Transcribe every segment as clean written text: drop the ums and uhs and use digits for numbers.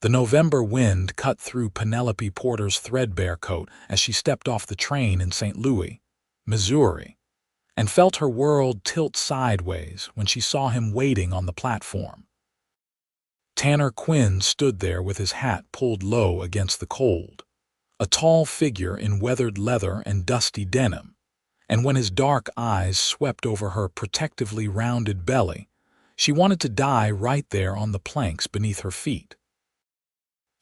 The November wind cut through Penelope Porter's threadbare coat as she stepped off the train in St. Louis, Missouri, and felt her world tilt sideways when she saw him waiting on the platform. Tanner Quinn stood there with his hat pulled low against the cold, a tall figure in weathered leather and dusty denim, and when his dark eyes swept over her protectively rounded belly, she wanted to die right there on the planks beneath her feet.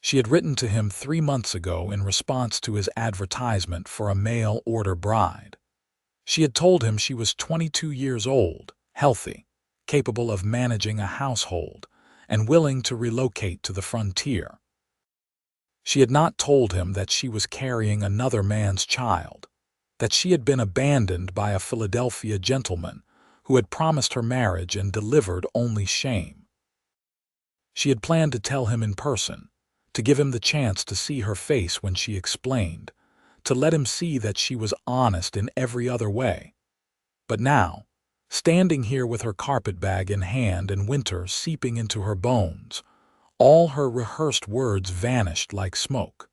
She had written to him 3 months ago in response to his advertisement for a mail-order bride. She had told him she was 22 years old, healthy, capable of managing a household, and willing to relocate to the frontier. She had not told him that she was carrying another man's child, that she had been abandoned by a Philadelphia gentleman who had promised her marriage and delivered only shame. She had planned to tell him in person, to give him the chance to see her face when she explained, to let him see that she was honest in every other way. But now, standing here with her carpetbag in hand and winter seeping into her bones, all her rehearsed words vanished like smoke.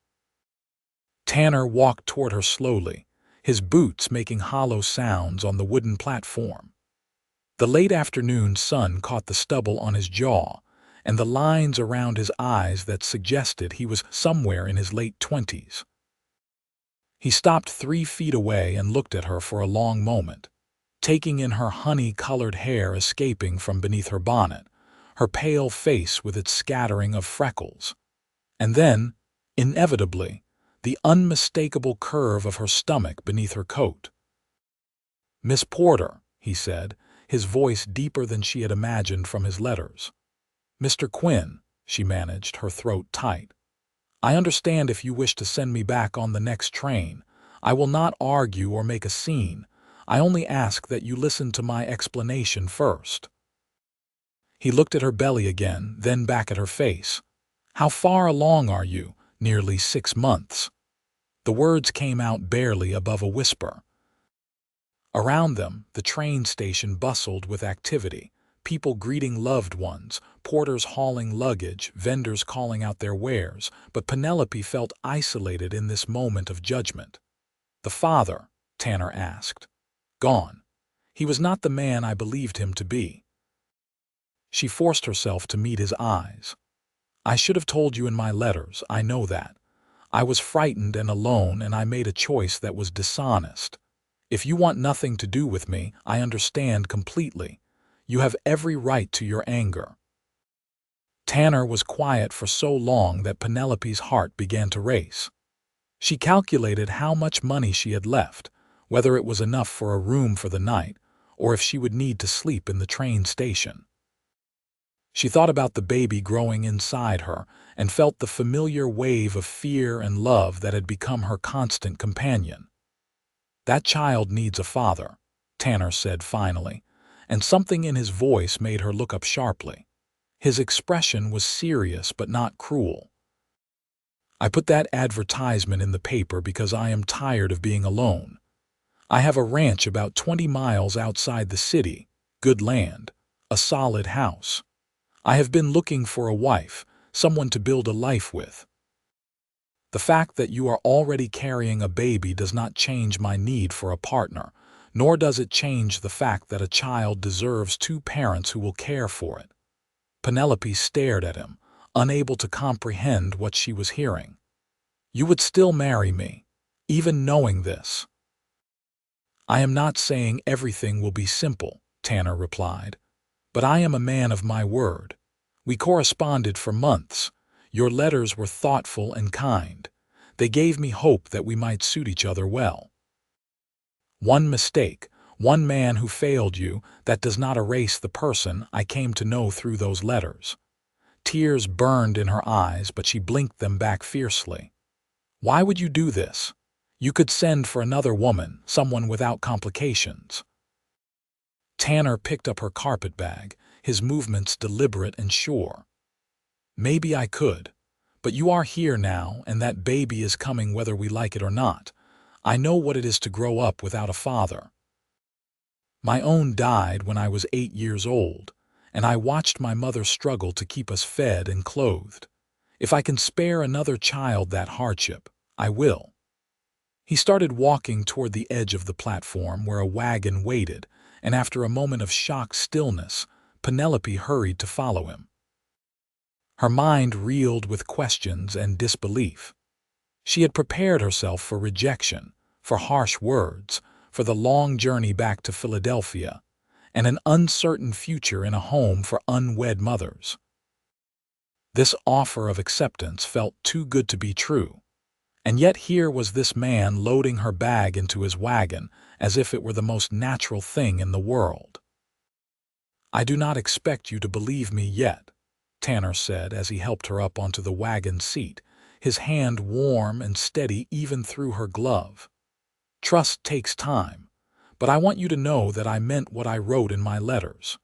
Tanner walked toward her slowly, his boots making hollow sounds on the wooden platform. The late afternoon sun caught the stubble on his jaw and the lines around his eyes that suggested he was somewhere in his late 20s. He stopped 3 feet away and looked at her for a long moment, taking in her honey-colored hair escaping from beneath her bonnet, her pale face with its scattering of freckles, and then, inevitably, the unmistakable curve of her stomach beneath her coat. "Miss Porter," he said, his voice deeper than she had imagined from his letters. "Mr. Quinn," she managed, her throat tight. "I understand if you wish to send me back on the next train. I will not argue or make a scene. I only ask that you listen to my explanation first." He looked at her belly again, then back at her face. "How far along are you?" "Nearly 6 months." The words came out barely above a whisper. Around them, the train station bustled with activity. People greeting loved ones, porters hauling luggage, vendors calling out their wares, but Penelope felt isolated in this moment of judgment. "The father?" Tanner asked. "Gone. He was not the man I believed him to be." She forced herself to meet his eyes. "I should have told you in my letters, I know that. I was frightened and alone, and I made a choice that was dishonest. If you want nothing to do with me, I understand completely. You have every right to your anger." Tanner was quiet for so long that Penelope's heart began to race. She calculated how much money she had left, whether it was enough for a room for the night, or if she would need to sleep in the train station. She thought about the baby growing inside her and felt the familiar wave of fear and love that had become her constant companion. "That child needs a father," Tanner said finally, and something in his voice made her look up sharply. His expression was serious but not cruel. "I put that advertisement in the paper because I am tired of being alone. I have a ranch about 20 miles outside the city, good land, a solid house. I have been looking for a wife, someone to build a life with. The fact that you are already carrying a baby does not change my need for a partner, nor does it change the fact that a child deserves 2 parents who will care for it." Penelope stared at him, unable to comprehend what she was hearing. "You would still marry me, even knowing this?" "I am not saying everything will be simple," Tanner replied, "but I am a man of my word. We corresponded for months. Your letters were thoughtful and kind. They gave me hope that we might suit each other well. One mistake, one man who failed you, that does not erase the person I came to know through those letters." Tears burned in her eyes, but she blinked them back fiercely. "Why would you do this? You could send for another woman, someone without complications." Tanner picked up her carpetbag, his movements deliberate and sure. "Maybe I could, but you are here now, and that baby is coming whether we like it or not. I know what it is to grow up without a father. My own died when I was 8 years old, and I watched my mother struggle to keep us fed and clothed. If I can spare another child that hardship, I will." He started walking toward the edge of the platform where a wagon waited, and after a moment of shocked stillness, Penelope hurried to follow him. Her mind reeled with questions and disbelief. She had prepared herself for rejection, for harsh words, for the long journey back to Philadelphia, and an uncertain future in a home for unwed mothers. This offer of acceptance felt too good to be true, and yet here was this man loading her bag into his wagon as if it were the most natural thing in the world. "I do not expect you to believe me yet," Tanner said as he helped her up onto the wagon seat, his hand warm and steady even through her glove. "Trust takes time, but I want you to know that I meant what I wrote in my letters.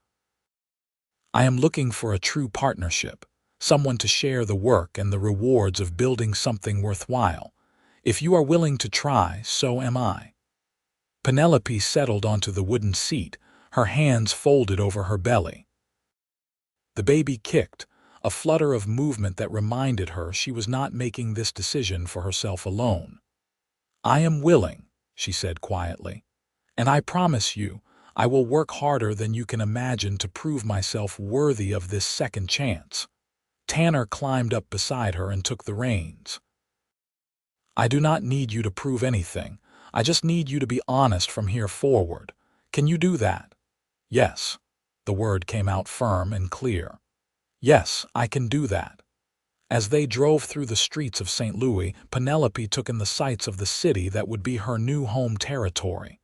I am looking for a true partnership, someone to share the work and the rewards of building something worthwhile. If you are willing to try, so am I." Penelope settled onto the wooden seat, her hands folded over her belly. The baby kicked, a flutter of movement that reminded her she was not making this decision for herself alone. "I am willing," she said quietly, "and I promise you, I will work harder than you can imagine to prove myself worthy of this second chance." Tanner climbed up beside her and took the reins. "I do not need you to prove anything. I just need you to be honest from here forward. Can you do that?" "Yes." The word came out firm and clear. "Yes, I can do that." As they drove through the streets of St. Louis, Penelope took in the sights of the city that would be her new home territory.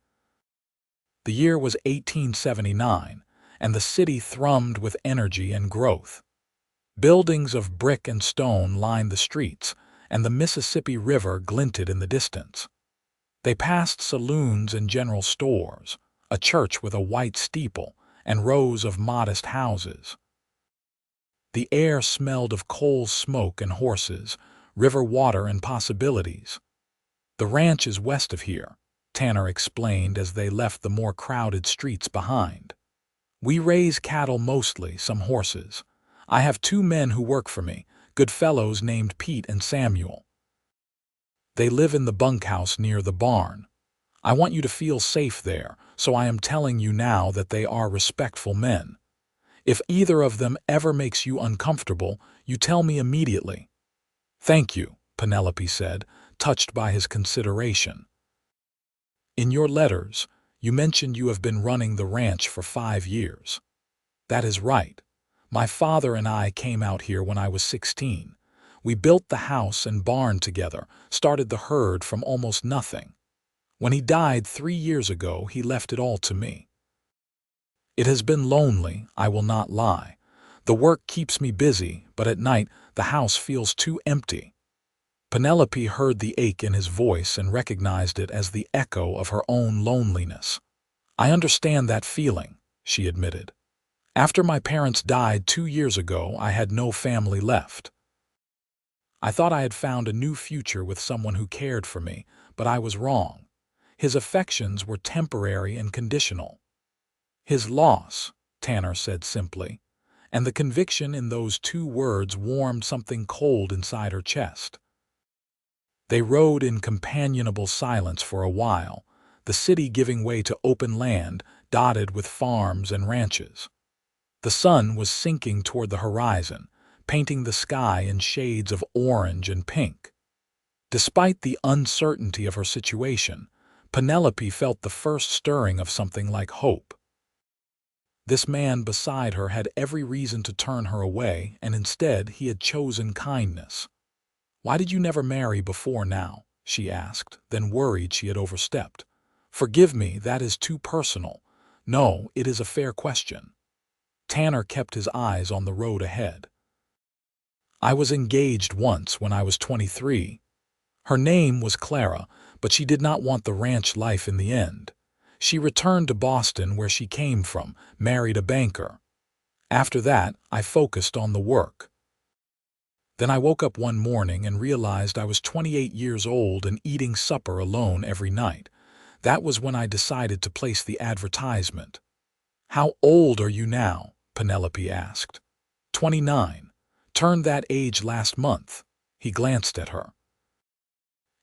The year was 1879, and the city thrummed with energy and growth. Buildings of brick and stone lined the streets, and the Mississippi River glinted in the distance. They passed saloons and general stores, a church with a white steeple, and rows of modest houses. The air smelled of coal smoke and horses, river water and possibilities. "The ranch is west of here," Tanner explained as they left the more crowded streets behind. "We raise cattle mostly, some horses. I have 2 men who work for me, good fellows named Pete and Samuel. They live in the bunkhouse near the barn. I want you to feel safe there, so I am telling you now that they are respectful men. If either of them ever makes you uncomfortable, you tell me immediately." "Thank you," Penelope said, touched by his consideration. "In your letters, you mentioned you have been running the ranch for 5 years. That is right. My father and I came out here when I was 16. We built the house and barn together, started the herd from almost nothing. When he died 3 years ago, he left it all to me. It has been lonely, I will not lie. The work keeps me busy, but at night the house feels too empty." Penelope heard the ache in his voice and recognized it as the echo of her own loneliness. "I understand that feeling," she admitted. "After my parents died 2 years ago, I had no family left. I thought I had found a new future with someone who cared for me, but I was wrong. His affections were temporary and conditional." "His loss," Tanner said simply, and the conviction in those 2 words warmed something cold inside her chest. They rode in companionable silence for a while, the city giving way to open land dotted with farms and ranches. The sun was sinking toward the horizon, painting the sky in shades of orange and pink. Despite the uncertainty of her situation, Penelope felt the first stirring of something like hope. This man beside her had every reason to turn her away, and instead he had chosen kindness. "Why did you never marry before now?" she asked, then worried she had overstepped. "Forgive me, that is too personal. No, it is a fair question." Tanner kept his eyes on the road ahead. "I was engaged once when I was 23. Her name was Clara, but she did not want the ranch life in the end. She returned to Boston, where she came from, married a banker. After that, I focused on the work. Then I woke up one morning and realized I was 28 years old and eating supper alone every night. That was when I decided to place the advertisement." "How old are you now?" Penelope asked. 29. Turned that age last month." He glanced at her.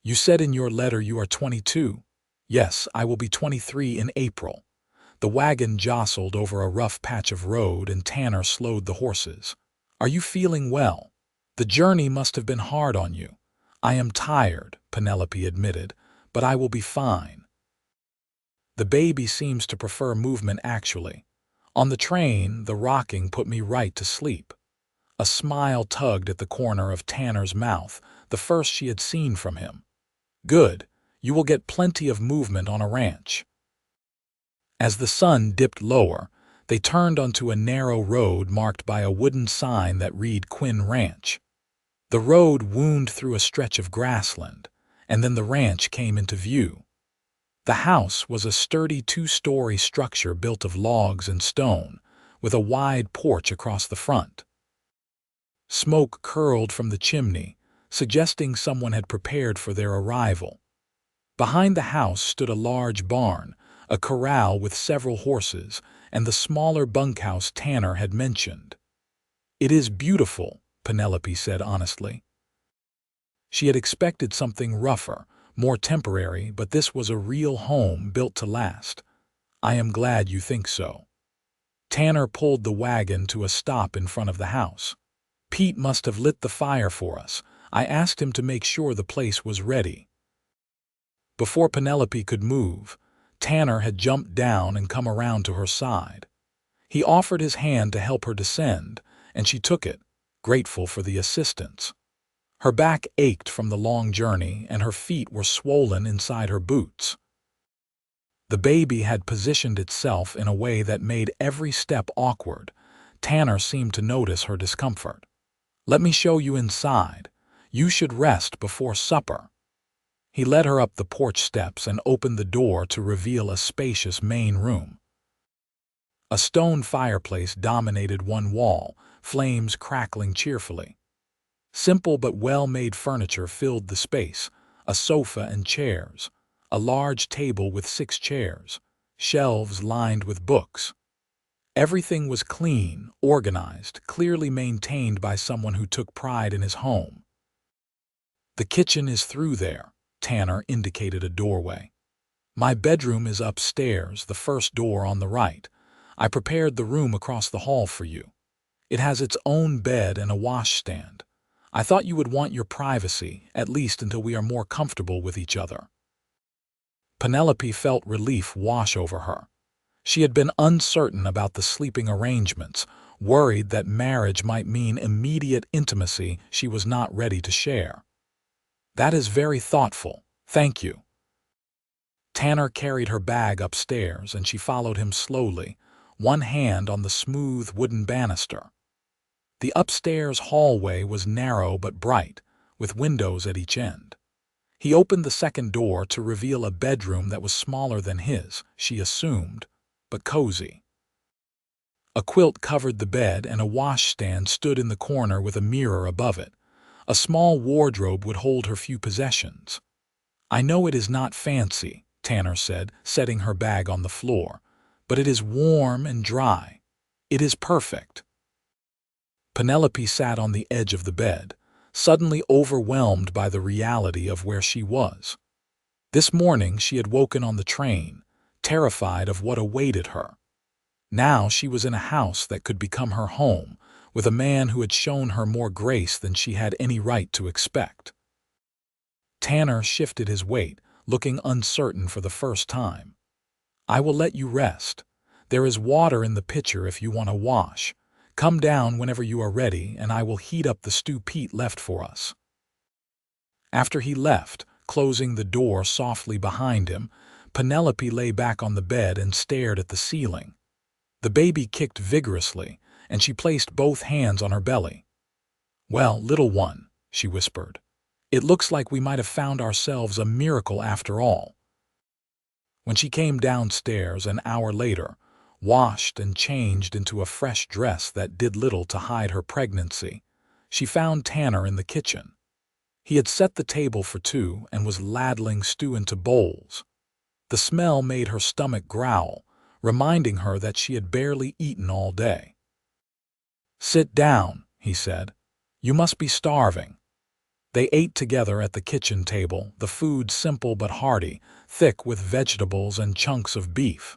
"You said in your letter you are 22. Yes, I will be 23 in April." The wagon jostled over a rough patch of road and Tanner slowed the horses. "Are you feeling well? The journey must have been hard on you." "I am tired," Penelope admitted, "but I will be fine." The baby seems to prefer movement actually. On the train, the rocking put me right to sleep. A smile tugged at the corner of Tanner's mouth, the first she had seen from him. "Good. You will get plenty of movement on a ranch." As the sun dipped lower, they turned onto a narrow road marked by a wooden sign that read Quinn Ranch. The road wound through a stretch of grassland, and then the ranch came into view. The house was a sturdy two-story structure built of logs and stone, with a wide porch across the front. Smoke curled from the chimney, suggesting someone had prepared for their arrival. Behind the house stood a large barn, a corral with several horses, and the smaller bunkhouse Tanner had mentioned. "It is beautiful," Penelope said honestly. She had expected something rougher, more temporary, but this was a real home built to last. "I am glad you think so." Tanner pulled the wagon to a stop in front of the house. "Pete must have lit the fire for us. I asked him to make sure the place was ready." Before Penelope could move, Tanner had jumped down and come around to her side. He offered his hand to help her descend, and she took it, grateful for the assistance. Her back ached from the long journey, and her feet were swollen inside her boots. The baby had positioned itself in a way that made every step awkward. Tanner seemed to notice her discomfort. "Let me show you inside. You should rest before supper." He led her up the porch steps and opened the door to reveal a spacious main room. A stone fireplace dominated one wall, flames crackling cheerfully. Simple but well-made furniture filled the space, a sofa and chairs, a large table with 6 chairs, shelves lined with books. Everything was clean, organized, clearly maintained by someone who took pride in his home. "The kitchen is through there," Tanner indicated a doorway. "My bedroom is upstairs, the first door on the right. I prepared the room across the hall for you. It has its own bed and a washstand. I thought you would want your privacy, at least until we are more comfortable with each other." Penelope felt relief wash over her. She had been uncertain about the sleeping arrangements, worried that marriage might mean immediate intimacy she was not ready to share. "That is very thoughtful. Thank you." Tanner carried her bag upstairs and she followed him slowly, one hand on the smooth wooden banister. The upstairs hallway was narrow but bright, with windows at each end. He opened the second door to reveal a bedroom that was smaller than his, she assumed, but cozy. A quilt covered the bed and a washstand stood in the corner with a mirror above it. A small wardrobe would hold her few possessions. "I know it is not fancy," Tanner said, setting her bag on the floor, "but it is warm and dry. It is perfect." Penelope sat on the edge of the bed, suddenly overwhelmed by the reality of where she was. This morning she had woken on the train, terrified of what awaited her. Now she was in a house that could become her home, with a man who had shown her more grace than she had any right to expect. Tanner shifted his weight, looking uncertain for the first time. "I will let you rest. There is water in the pitcher if you want to wash. Come down whenever you are ready, and I will heat up the stew Pete left for us." After he left, closing the door softly behind him, Penelope lay back on the bed and stared at the ceiling. The baby kicked vigorously, and she placed both hands on her belly. "Well, little one," she whispered, "it looks like we might have found ourselves a miracle after all." When she came downstairs an hour later, washed and changed into a fresh dress that did little to hide her pregnancy, she found Tanner in the kitchen. He had set the table for two and was ladling stew into bowls. The smell made her stomach growl, reminding her that she had barely eaten all day. "Sit down," he said. You must be starving." They ate together at the kitchen table, the food simple but hearty, thick with vegetables and chunks of beef.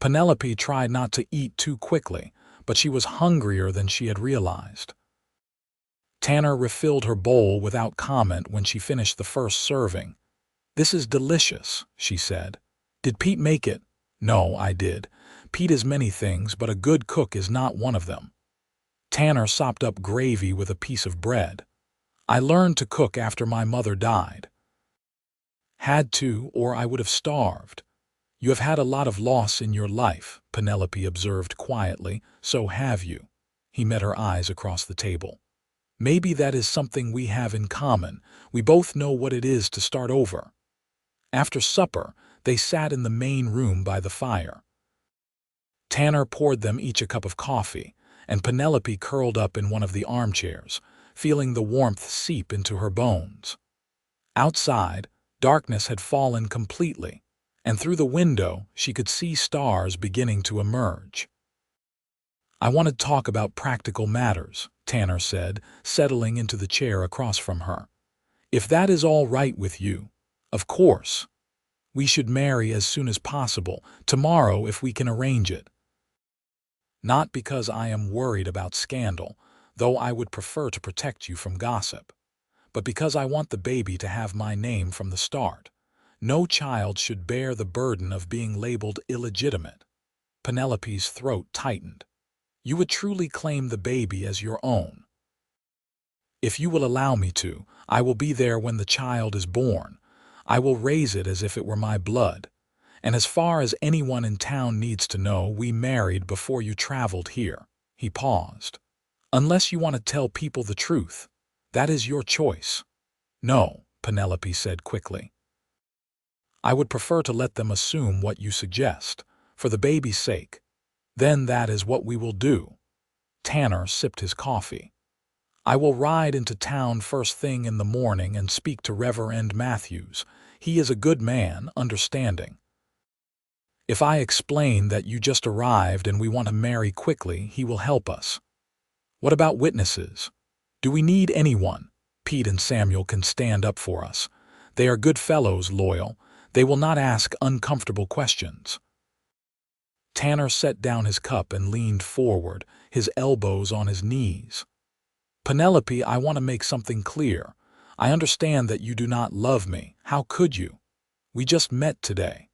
Penelope tried not to eat too quickly, but she was hungrier than she had realized. Tanner refilled her bowl without comment when she finished the first serving. "This is delicious," she said. "Did Pete make it?" "No, I did. Pete is many things, but a good cook is not one of them." Tanner sopped up gravy with a piece of bread. "I learned to cook after my mother died." "Had to, or I would have starved." "You have had a lot of loss in your life," Penelope observed quietly. "So have you." He met her eyes across the table. "Maybe that is something we have in common. We both know what it is to start over." After supper, they sat in the main room by the fire. Tanner poured them each a cup of coffee, and Penelope curled up in one of the armchairs, feeling the warmth seep into her bones. Outside, darkness had fallen completely, and through the window she could see stars beginning to emerge. "I want to talk about practical matters," Tanner said, settling into the chair across from her. "If that is all right with you, of course. We should marry as soon as possible, tomorrow if we can arrange it. Not because I am worried about scandal, though I would prefer to protect you from gossip, but because I want the baby to have my name from the start. No child should bear the burden of being labeled illegitimate." Penelope's throat tightened. "You would truly claim the baby as your own?" "If you will allow me to, I will be there when the child is born. I will raise it as if it were my blood. And as far as anyone in town needs to know, we married before you traveled here." He paused. "Unless you want to tell people the truth, that is your choice." "No," Penelope said quickly. "I would prefer to let them assume what you suggest, for the baby's sake. Then that is what we will do." Tanner sipped his coffee. "I will ride into town first thing in the morning and speak to Reverend Matthews. He is a good man, understanding. If I explain that you just arrived and we want to marry quickly, he will help us." "What about witnesses? Do we need anyone? Pete and Samuel can stand up for us. They are good fellows, loyal. They will not ask uncomfortable questions." Tanner set down his cup and leaned forward, his elbows on his knees. "Penelope, I want to make something clear. I understand that you do not love me. How could you? We just met today.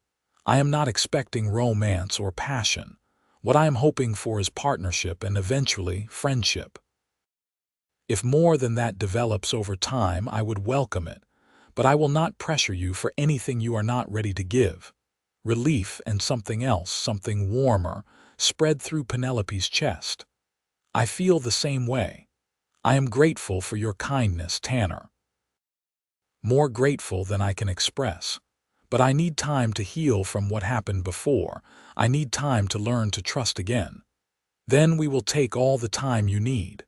I am not expecting romance or passion. What I am hoping for is partnership and eventually friendship. If more than that develops over time, I would welcome it, but I will not pressure you for anything you are not ready to give." Relief and something else, something warmer, spread through Penelope's chest. "I feel the same way. I am grateful for your kindness, Tanner. More grateful than I can express. But I need time to heal from what happened before. I need time to learn to trust again. Then we will take all the time you need."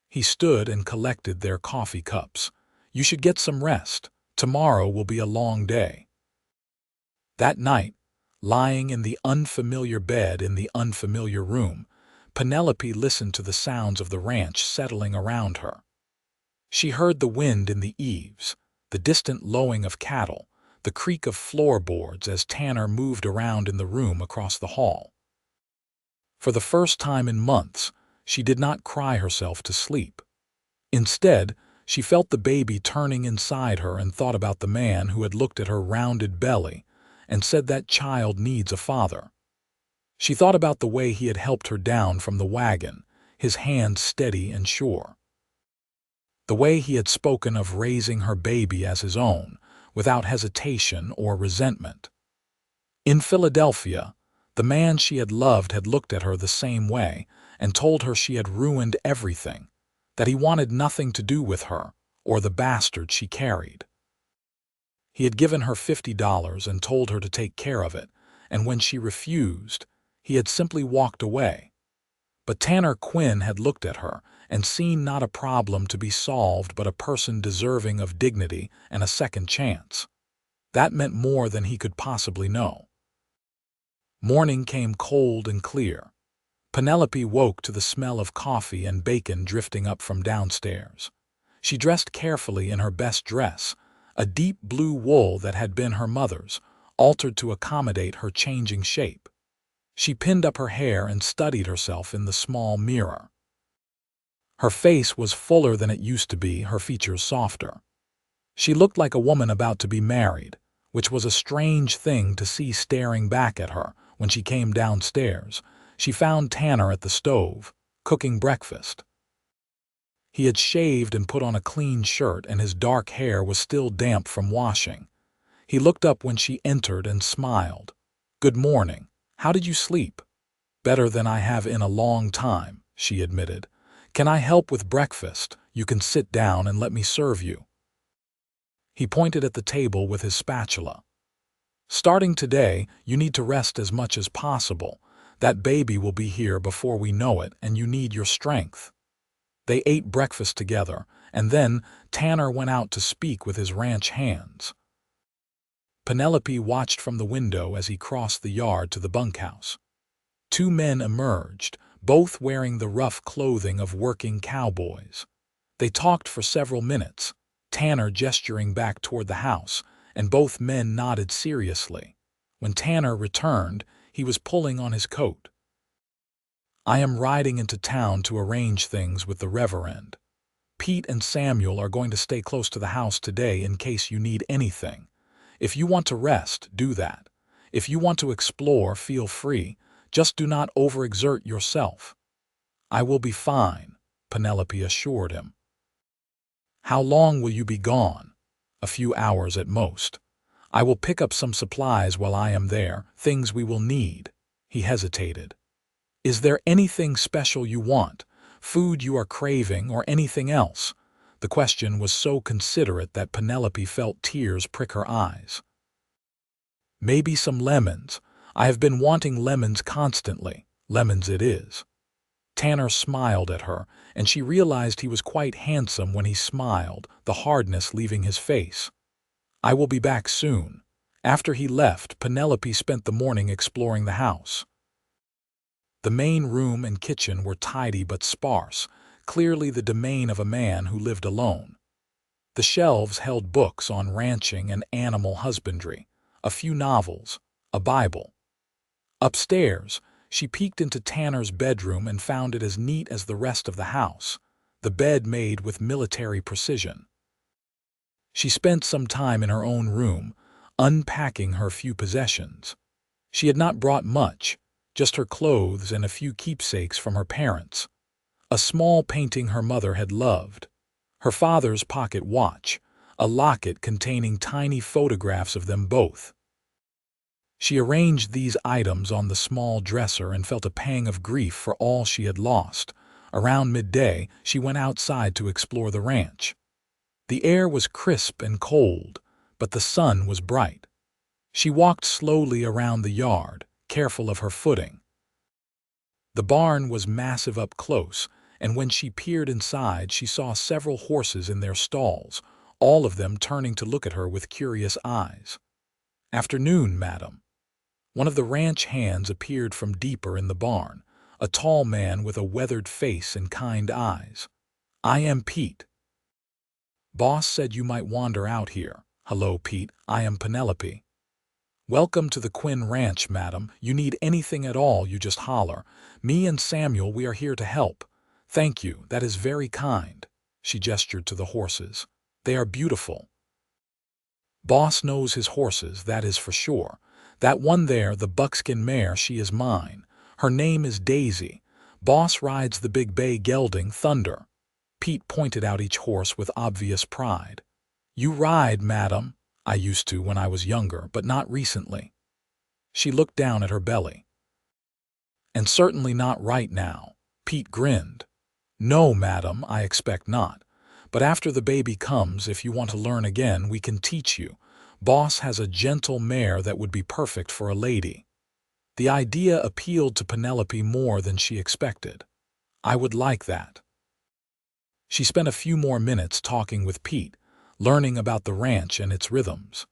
He stood and collected their coffee cups. "You should get some rest. Tomorrow will be a long day." That night, lying in the unfamiliar bed in the unfamiliar room, Penelope listened to the sounds of the ranch settling around her. She heard the wind in the eaves, the distant lowing of cattle, the creak of floorboards as Tanner moved around in the room across the hall. For the first time in months, she did not cry herself to sleep. Instead, she felt the baby turning inside her and thought about the man who had looked at her rounded belly and said that child needs a father. She thought about the way he had helped her down from the wagon, his hand steady and sure. The way he had spoken of raising her baby as his own, without hesitation or resentment. In Philadelphia, the man she had loved had looked at her the same way and told her she had ruined everything, that he wanted nothing to do with her or the bastard she carried. He had given her $50 and told her to take care of it, and when she refused, he had simply walked away. But Tanner Quinn had looked at her and seen not a problem to be solved but a person deserving of dignity and a second chance. That meant more than he could possibly know. Morning came cold and clear. Penelope woke to the smell of coffee and bacon drifting up from downstairs. She dressed carefully in her best dress, a deep blue wool that had been her mother's, altered to accommodate her changing shape. She pinned up her hair and studied herself in the small mirror. Her face was fuller than it used to be, her features softer. She looked like a woman about to be married, which was a strange thing to see staring back at her. When she came downstairs, she found Tanner at the stove, cooking breakfast. He had shaved and put on a clean shirt, and his dark hair was still damp from washing. He looked up when she entered and smiled. "Good morning. How did you sleep?" "Better than I have in a long time," she admitted. "Can I help with breakfast? You can sit down and let me serve you." He pointed at the table with his spatula. "Starting today, you need to rest as much as possible. That baby will be here before we know it, and you need your strength." They ate breakfast together, and then Tanner went out to speak with his ranch hands. Penelope watched from the window as he crossed the yard to the bunkhouse. Two men emerged, both wearing the rough clothing of working cowboys. They talked for several minutes, Tanner gesturing back toward the house, and both men nodded seriously. When Tanner returned, he was pulling on his coat. "I am riding into town to arrange things with the Reverend. Pete and Samuel are going to stay close to the house today in case you need anything. If you want to rest, do that. If you want to explore, feel free. Just do not overexert yourself." "I will be fine," Penelope assured him. "How long will you be gone?" "A few hours at most. I will pick up some supplies while I am there, things we will need." He hesitated. "Is there anything special you want? Food you are craving, or anything else?" The question was so considerate that Penelope felt tears prick her eyes. "Maybe some lemons. I have been wanting lemons constantly. Lemons it is." Tanner smiled at her, and she realized he was quite handsome when he smiled, the hardness leaving his face. "I will be back soon." After he left, Penelope spent the morning exploring the house. The main room and kitchen were tidy but sparse, clearly the domain of a man who lived alone. The shelves held books on ranching and animal husbandry, a few novels, a Bible. Upstairs, she peeked into Tanner's bedroom and found it as neat as the rest of the house, the bed made with military precision. She spent some time in her own room, unpacking her few possessions. She had not brought much, just her clothes and a few keepsakes from her parents. A small painting her mother had loved, her father's pocket watch, a locket containing tiny photographs of them both. She arranged these items on the small dresser and felt a pang of grief for all she had lost. Around midday, she went outside to explore the ranch. The air was crisp and cold, but the sun was bright. She walked slowly around the yard, careful of her footing. The barn was massive up close, and when she peered inside, she saw several horses in their stalls, all of them turning to look at her with curious eyes. "Afternoon, madam." One of the ranch hands appeared from deeper in the barn, a tall man with a weathered face and kind eyes. "I am Pete. Boss said you might wander out here." "Hello, Pete. I am Penelope." "Welcome to the Quinn Ranch, madam. You need anything at all, you just holler. Me and Samuel, we are here to help." "Thank you. That is very kind." She gestured to the horses. "They are beautiful." "Boss knows his horses, that is for sure. That one there, the buckskin mare, she is mine. Her name is Daisy. Boss rides the big bay gelding Thunder." Pete pointed out each horse with obvious pride. "You ride, madam?" "I used to when I was younger, but not recently." She looked down at her belly. "And certainly not right now." Pete grinned. "No, madam, I expect not. But after the baby comes, if you want to learn again, we can teach you. Boss has a gentle mare that would be perfect for a lady." The idea appealed to Penelope more than she expected. "I would like that." She spent a few more minutes talking with Pete, learning about the ranch and its rhythms.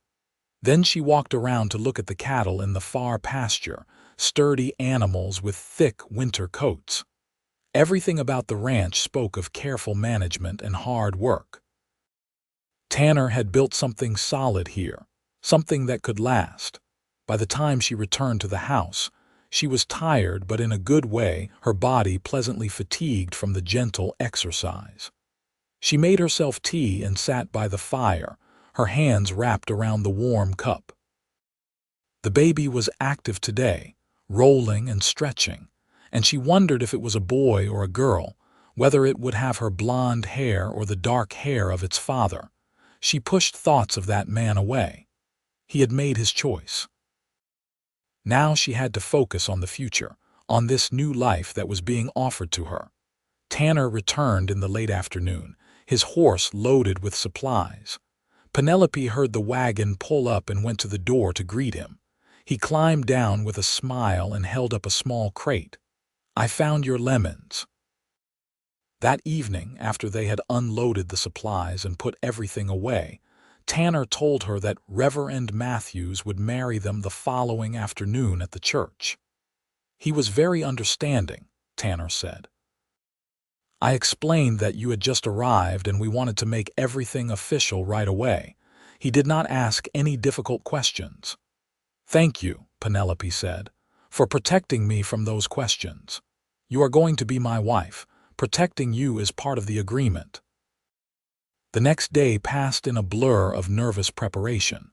Then she walked around to look at the cattle in the far pasture, sturdy animals with thick winter coats. Everything about the ranch spoke of careful management and hard work. Tanner had built something solid here, something that could last. By the time she returned to the house, she was tired, but in a good way, her body pleasantly fatigued from the gentle exercise. She made herself tea and sat by the fire, her hands wrapped around the warm cup. The baby was active today, rolling and stretching, and she wondered if it was a boy or a girl, whether it would have her blonde hair or the dark hair of its father. She pushed thoughts of that man away. He had made his choice. Now she had to focus on the future, on this new life that was being offered to her. Tanner returned in the late afternoon, his horse loaded with supplies. Penelope heard the wagon pull up and went to the door to greet him. He climbed down with a smile and held up a small crate. "I found your lemons." That evening, after they had unloaded the supplies and put everything away, Tanner told her that Reverend Matthews would marry them the following afternoon at the church. He was very understanding, Tanner said. "I explained that you had just arrived and we wanted to make everything official right away. He did not ask any difficult questions." "Thank you," Penelope said, "for protecting me from those questions. You are going to be my wife. Protecting you is part of the agreement." The next day passed in a blur of nervous preparation.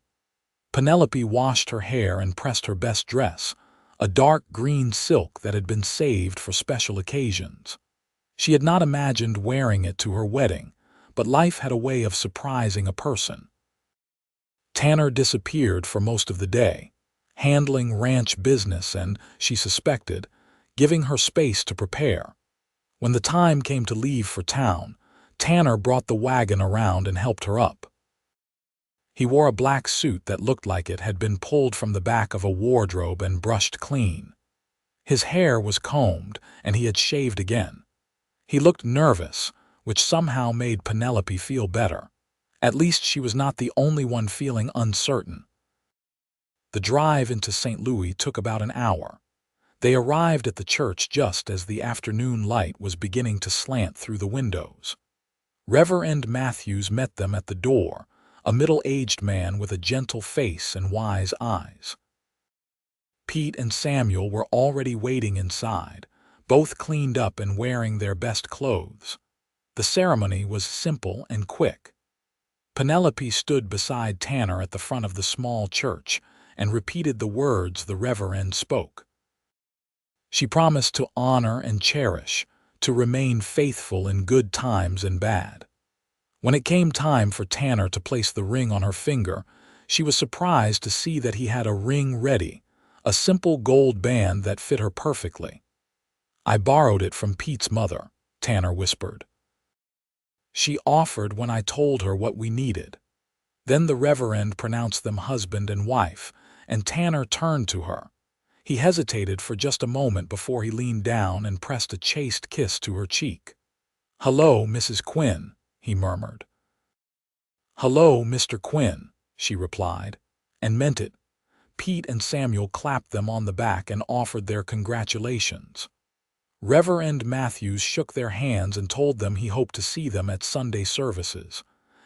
Penelope washed her hair and pressed her best dress, a dark green silk that had been saved for special occasions. She had not imagined wearing it to her wedding, but life had a way of surprising a person. Tanner disappeared for most of the day, handling ranch business and, she suspected, giving her space to prepare. When the time came to leave for town, Tanner brought the wagon around and helped her up. He wore a black suit that looked like it had been pulled from the back of a wardrobe and brushed clean. His hair was combed, and he had shaved again. He looked nervous, which somehow made Penelope feel better. At least she was not the only one feeling uncertain. The drive into St. Louis took about an hour. They arrived at the church just as the afternoon light was beginning to slant through the windows. Reverend Matthews met them at the door, a middle-aged man with a gentle face and wise eyes. Pete and Samuel were already waiting inside, both cleaned up and wearing their best clothes. The ceremony was simple and quick. Penelope stood beside Tanner at the front of the small church and repeated the words the Reverend spoke. She promised to honor and cherish, to remain faithful in good times and bad. When it came time for Tanner to place the ring on her finger, she was surprised to see that he had a ring ready, a simple gold band that fit her perfectly. "I borrowed it from Pete's mother," Tanner whispered. "She offered when I told her what we needed." Then the Reverend pronounced them husband and wife, and Tanner turned to her. He hesitated for just a moment before he leaned down and pressed a chaste kiss to her cheek. "Hello, Mrs. Quinn," he murmured. "Hello, Mr. Quinn," she replied, and meant it. Pete and Samuel clapped them on the back and offered their congratulations. Reverend Matthews shook their hands and told them he hoped to see them at Sunday services.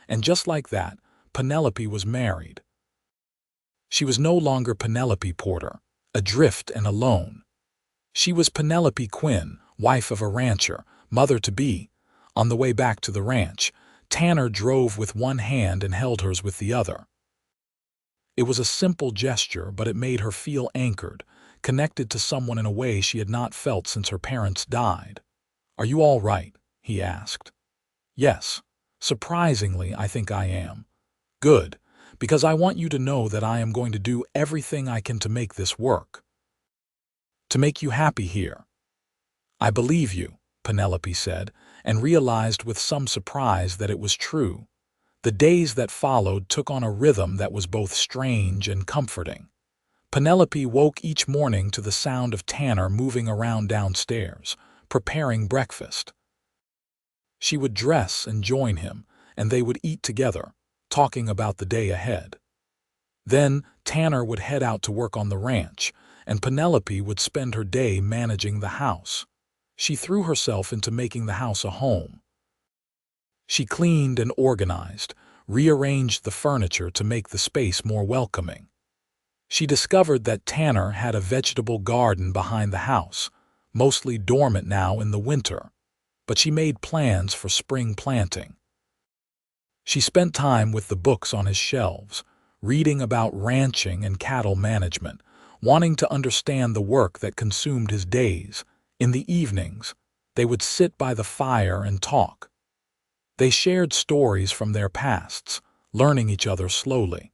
And just like that, Penelope was married. She was no longer Penelope Porter, adrift and alone. She was Penelope Quinn, wife of a rancher, mother-to-be. On the way back to the ranch, Tanner drove with one hand and held hers with the other. It was a simple gesture, but it made her feel anchored, connected to someone in a way she had not felt since her parents died. "Are you all right?" he asked. "Yes. Surprisingly, I think I am." "Good, because I want you to know that I am going to do everything I can to make this work. To make you happy here." "I believe you," Penelope said, and realized with some surprise that it was true. The days that followed took on a rhythm that was both strange and comforting. Penelope woke each morning to the sound of Tanner moving around downstairs, preparing breakfast. She would dress and join him, and they would eat together, talking about the day ahead. Then Tanner would head out to work on the ranch, and Penelope would spend her day managing the house. She threw herself into making the house a home. She cleaned and organized, rearranged the furniture to make the space more welcoming. She discovered that Tanner had a vegetable garden behind the house, mostly dormant now in the winter, but she made plans for spring planting. She spent time with the books on his shelves, reading about ranching and cattle management, wanting to understand the work that consumed his days. In the evenings, they would sit by the fire and talk. They shared stories from their pasts, learning each other slowly.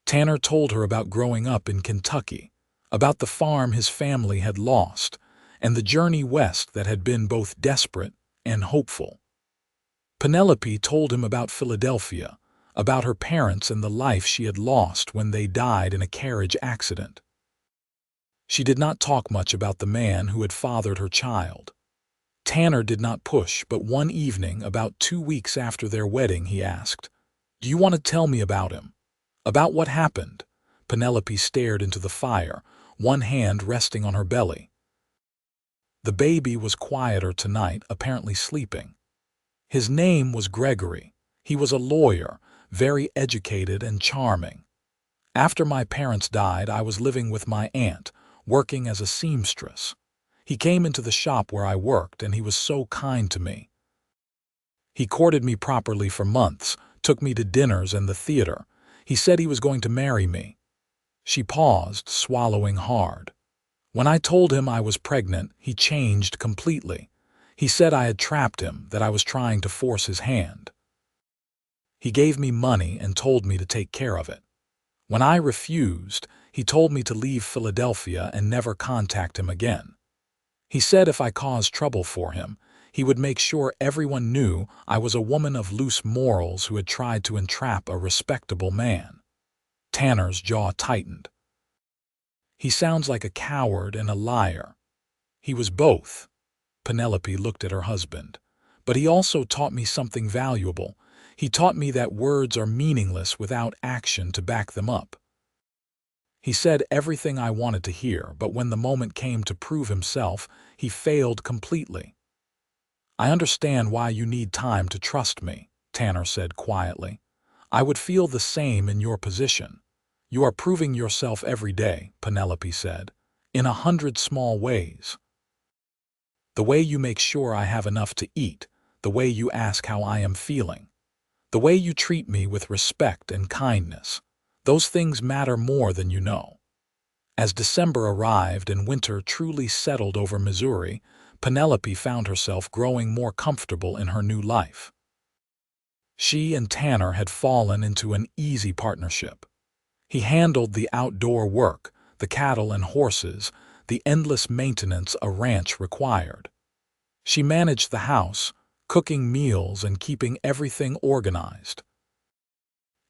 Tanner told her about growing up in Kentucky, about the farm his family had lost, and the journey west that had been both desperate and hopeful. Penelope told him about Philadelphia, about her parents and the life she had lost when they died in a carriage accident. She did not talk much about the man who had fathered her child. Tanner did not push, but one evening, about 2 weeks after their wedding, he asked, "Do you want to tell me about him? About what happened?" Penelope stared into the fire, one hand resting on her belly. The baby was quieter tonight, apparently sleeping. His name was Gregory. He was a lawyer, very educated and charming. After my parents died, I was living with my aunt, working as a seamstress. He came into the shop where I worked, and he was so kind to me. He courted me properly for months, took me to dinners and the theater. He said he was going to marry me. She paused, swallowing hard. When I told him I was pregnant, he changed completely. He said I had trapped him, that I was trying to force his hand. He gave me money and told me to take care of it. When I refused, he told me to leave Philadelphia and never contact him again. He said if I caused trouble for him, he would make sure everyone knew I was a woman of loose morals who had tried to entrap a respectable man. Tanner's jaw tightened. He sounds like a coward and a liar. He was both. Penelope looked at her husband. But he also taught me something valuable. He taught me that words are meaningless without action to back them up. He said everything I wanted to hear, but when the moment came to prove himself, he failed completely. "I understand why you need time to trust me," Tanner said quietly. "I would feel the same in your position." "You are proving yourself every day," Penelope said, "in 100 small ways. The way you make sure I have enough to eat, the way you ask how I am feeling, the way you treat me with respect and kindness, those things matter more than you know." As December arrived and winter truly settled over Missouri, Penelope found herself growing more comfortable in her new life. She and Tanner had fallen into an easy partnership. He handled the outdoor work, the cattle and horses, the endless maintenance a ranch required. She managed the house, cooking meals and keeping everything organized.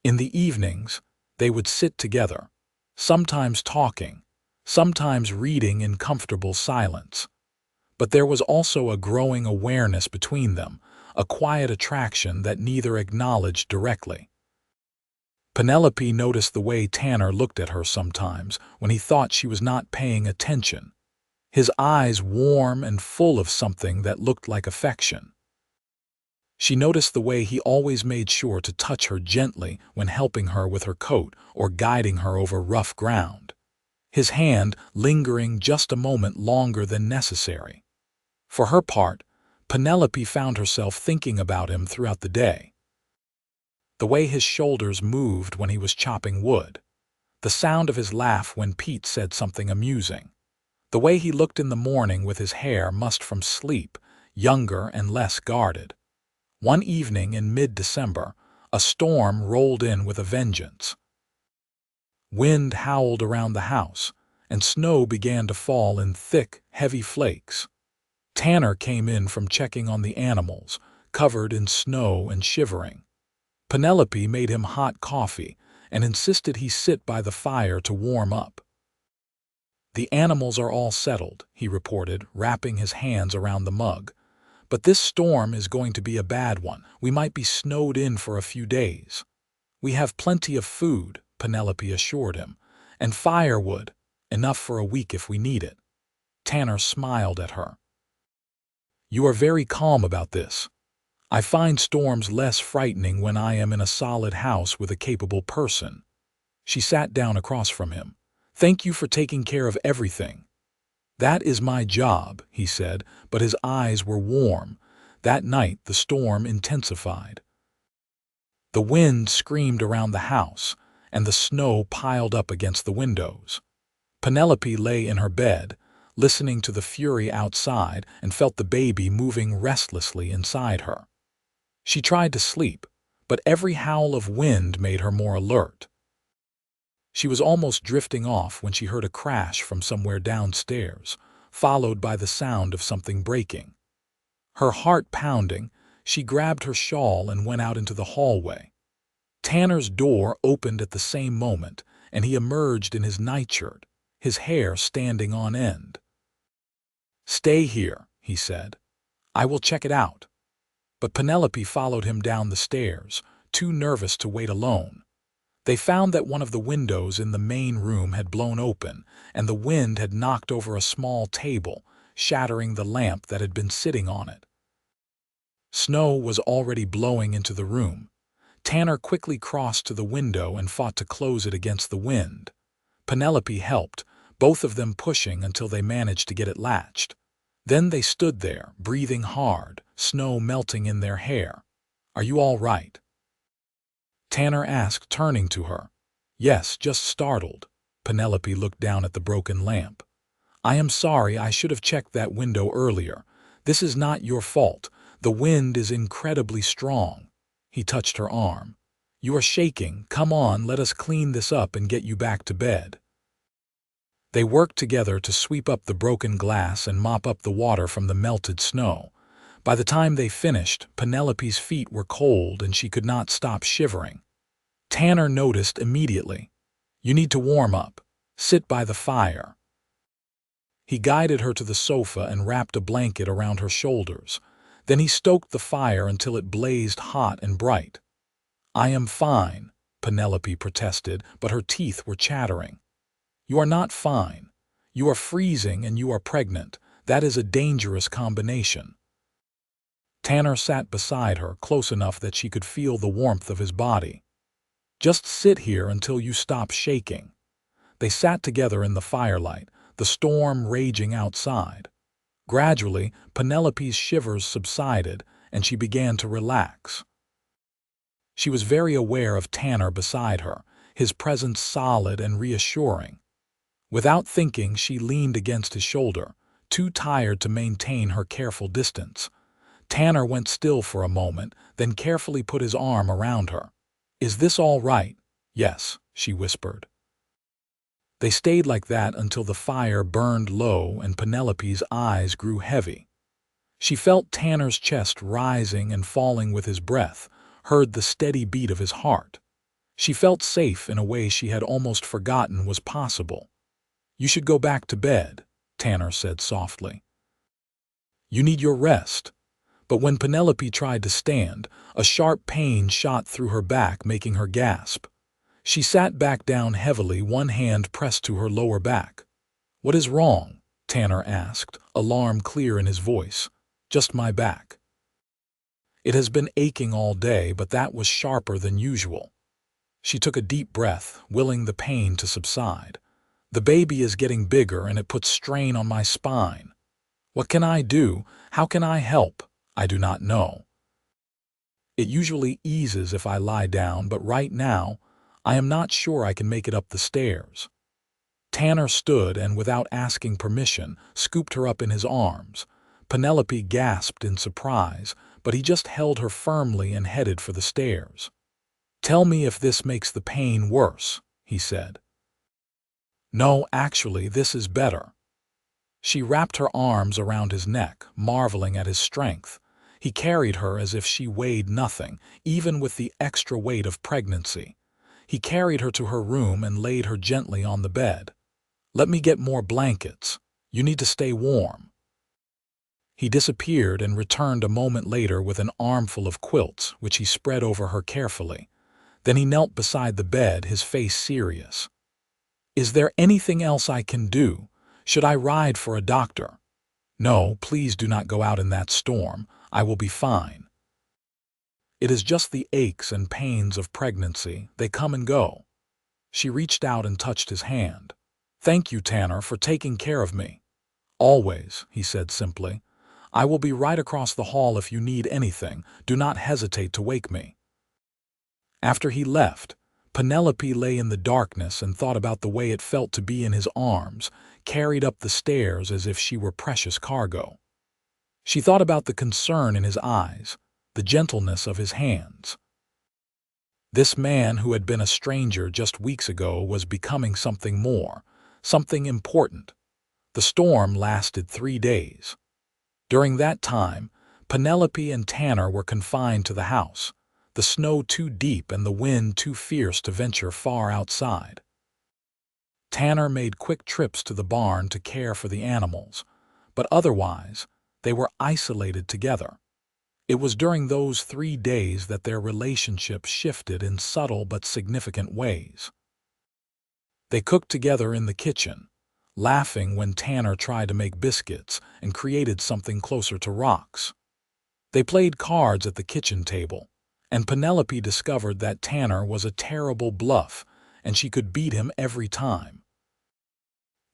In the evenings, they would sit together, sometimes talking, sometimes reading in comfortable silence. But there was also a growing awareness between them, a quiet attraction that neither acknowledged directly. Penelope noticed the way Tanner looked at her sometimes when he thought she was not paying attention. His eyes warm and full of something that looked like affection. She noticed the way he always made sure to touch her gently when helping her with her coat or guiding her over rough ground, his hand lingering just a moment longer than necessary. For her part, Penelope found herself thinking about him throughout the day. The way his shoulders moved when he was chopping wood, the sound of his laugh when Pete said something amusing, the way he looked in the morning with his hair mussed from sleep, younger and less guarded. One evening in mid-December, a storm rolled in with a vengeance. Wind howled around the house, and snow began to fall in thick, heavy flakes. Tanner came in from checking on the animals, covered in snow and shivering. Penelope made him hot coffee and insisted he sit by the fire to warm up. "The animals are all settled," he reported, wrapping his hands around the mug. "But this storm is going to be a bad one. We might be snowed in for a few days." "We have plenty of food," Penelope assured him, "and firewood. Enough for a week if we need it." Tanner smiled at her. "You are very calm about this. I find storms less frightening when I am in a solid house with a capable person." She sat down across from him. "Thank you for taking care of everything." "That is my job," he said, but his eyes were warm. That night the storm intensified. The wind screamed around the house, and the snow piled up against the windows. Penelope lay in her bed, listening to the fury outside, and felt the baby moving restlessly inside her. She tried to sleep, but every howl of wind made her more alert. She was almost drifting off when she heard a crash from somewhere downstairs, followed by the sound of something breaking. Her heart pounding, she grabbed her shawl and went out into the hallway. Tanner's door opened at the same moment, and he emerged in his nightshirt, his hair standing on end. "Stay here," he said. "I will check it out." But Penelope followed him down the stairs, too nervous to wait alone. They found that one of the windows in the main room had blown open, and the wind had knocked over a small table, shattering the lamp that had been sitting on it. Snow was already blowing into the room. Tanner quickly crossed to the window and fought to close it against the wind. Penelope helped, both of them pushing until they managed to get it latched. Then they stood there, breathing hard, snow melting in their hair. "Are you all right?" Tanner asked, turning to her. "Yes, just startled." Penelope looked down at the broken lamp. "I am sorry, I should have checked that window earlier. This is not your fault. The wind is incredibly strong." He touched her arm. "You are shaking. Come on, let us clean this up and get you back to bed." They worked together to sweep up the broken glass and mop up the water from the melted snow. By the time they finished, Penelope's feet were cold and she could not stop shivering. Tanner noticed immediately. "You need to warm up. Sit by the fire." He guided her to the sofa and wrapped a blanket around her shoulders. Then he stoked the fire until it blazed hot and bright. "I am fine," Penelope protested, but her teeth were chattering. "You are not fine. You are freezing and you are pregnant. That is a dangerous combination." Tanner sat beside her, close enough that she could feel the warmth of his body. "Just sit here until you stop shaking." They sat together in the firelight, the storm raging outside. Gradually, Penelope's shivers subsided, and she began to relax. She was very aware of Tanner beside her, his presence solid and reassuring. Without thinking, she leaned against his shoulder, too tired to maintain her careful distance. Tanner went still for a moment, then carefully put his arm around her. "Is this all right?" "Yes," she whispered. They stayed like that until the fire burned low and Penelope's eyes grew heavy. She felt Tanner's chest rising and falling with his breath, heard the steady beat of his heart. She felt safe in a way she had almost forgotten was possible. "You should go back to bed," Tanner said softly. "You need your rest." But when Penelope tried to stand, a sharp pain shot through her back, making her gasp. She sat back down heavily, one hand pressed to her lower back. "What is wrong?" Tanner asked, alarm clear in his voice. "Just my back. It has been aching all day, but that was sharper than usual." She took a deep breath, willing the pain to subside. "The baby is getting bigger and it puts strain on my spine. What can I do? How can I help? I do not know. It usually eases if I lie down, but right now, I am not sure I can make it up the stairs." Tanner stood and, without asking permission, scooped her up in his arms. Penelope gasped in surprise, but he just held her firmly and headed for the stairs. "Tell me if this makes the pain worse," he said. "No, actually, this is better." She wrapped her arms around his neck, marveling at his strength. He carried her as if she weighed nothing, even with the extra weight of pregnancy. He carried her to her room and laid her gently on the bed. "Let me get more blankets. You need to stay warm." He disappeared and returned a moment later with an armful of quilts, which he spread over her carefully. Then he knelt beside the bed, his face serious. Is there anything else I can do? Should I ride for a doctor? No, please do not go out in that storm. I will be fine. It is just the aches and pains of pregnancy. They come and go. She reached out and touched his hand. Thank you, Tanner, for taking care of me. Always, he said simply. I will be right across the hall if you need anything. Do not hesitate to wake me. After he left, Penelope lay in the darkness and thought about the way it felt to be in his arms, carried up the stairs as if she were precious cargo. She thought about the concern in his eyes, the gentleness of his hands. This man who had been a stranger just weeks ago was becoming something more, something important. The storm lasted 3 days. During that time, Penelope and Tanner were confined to the house, the snow too deep and the wind too fierce to venture far outside. Tanner made quick trips to the barn to care for the animals, but otherwise, they were isolated together. It was during those 3 days that their relationship shifted in subtle but significant ways. They cooked together in the kitchen, laughing when Tanner tried to make biscuits and created something closer to rocks. They played cards at the kitchen table, and Penelope discovered that Tanner was a terrible bluff and she could beat him every time.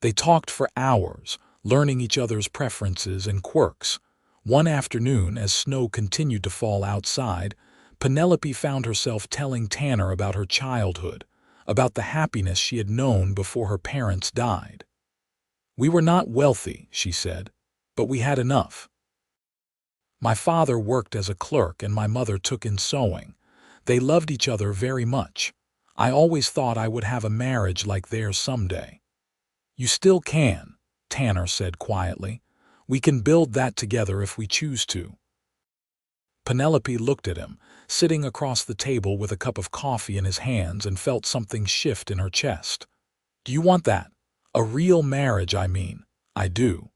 They talked for hours, learning each other's preferences and quirks. One afternoon, as snow continued to fall outside, Penelope found herself telling Tanner about her childhood, about the happiness she had known before her parents died. We were not wealthy, she said, but we had enough. My father worked as a clerk and my mother took in sewing. They loved each other very much. I always thought I would have a marriage like theirs someday. You still can, Tanner said quietly. We can build that together if we choose to. Penelope looked at him, sitting across the table with a cup of coffee in his hands, and felt something shift in her chest. Do you want that? A real marriage, I mean. I do.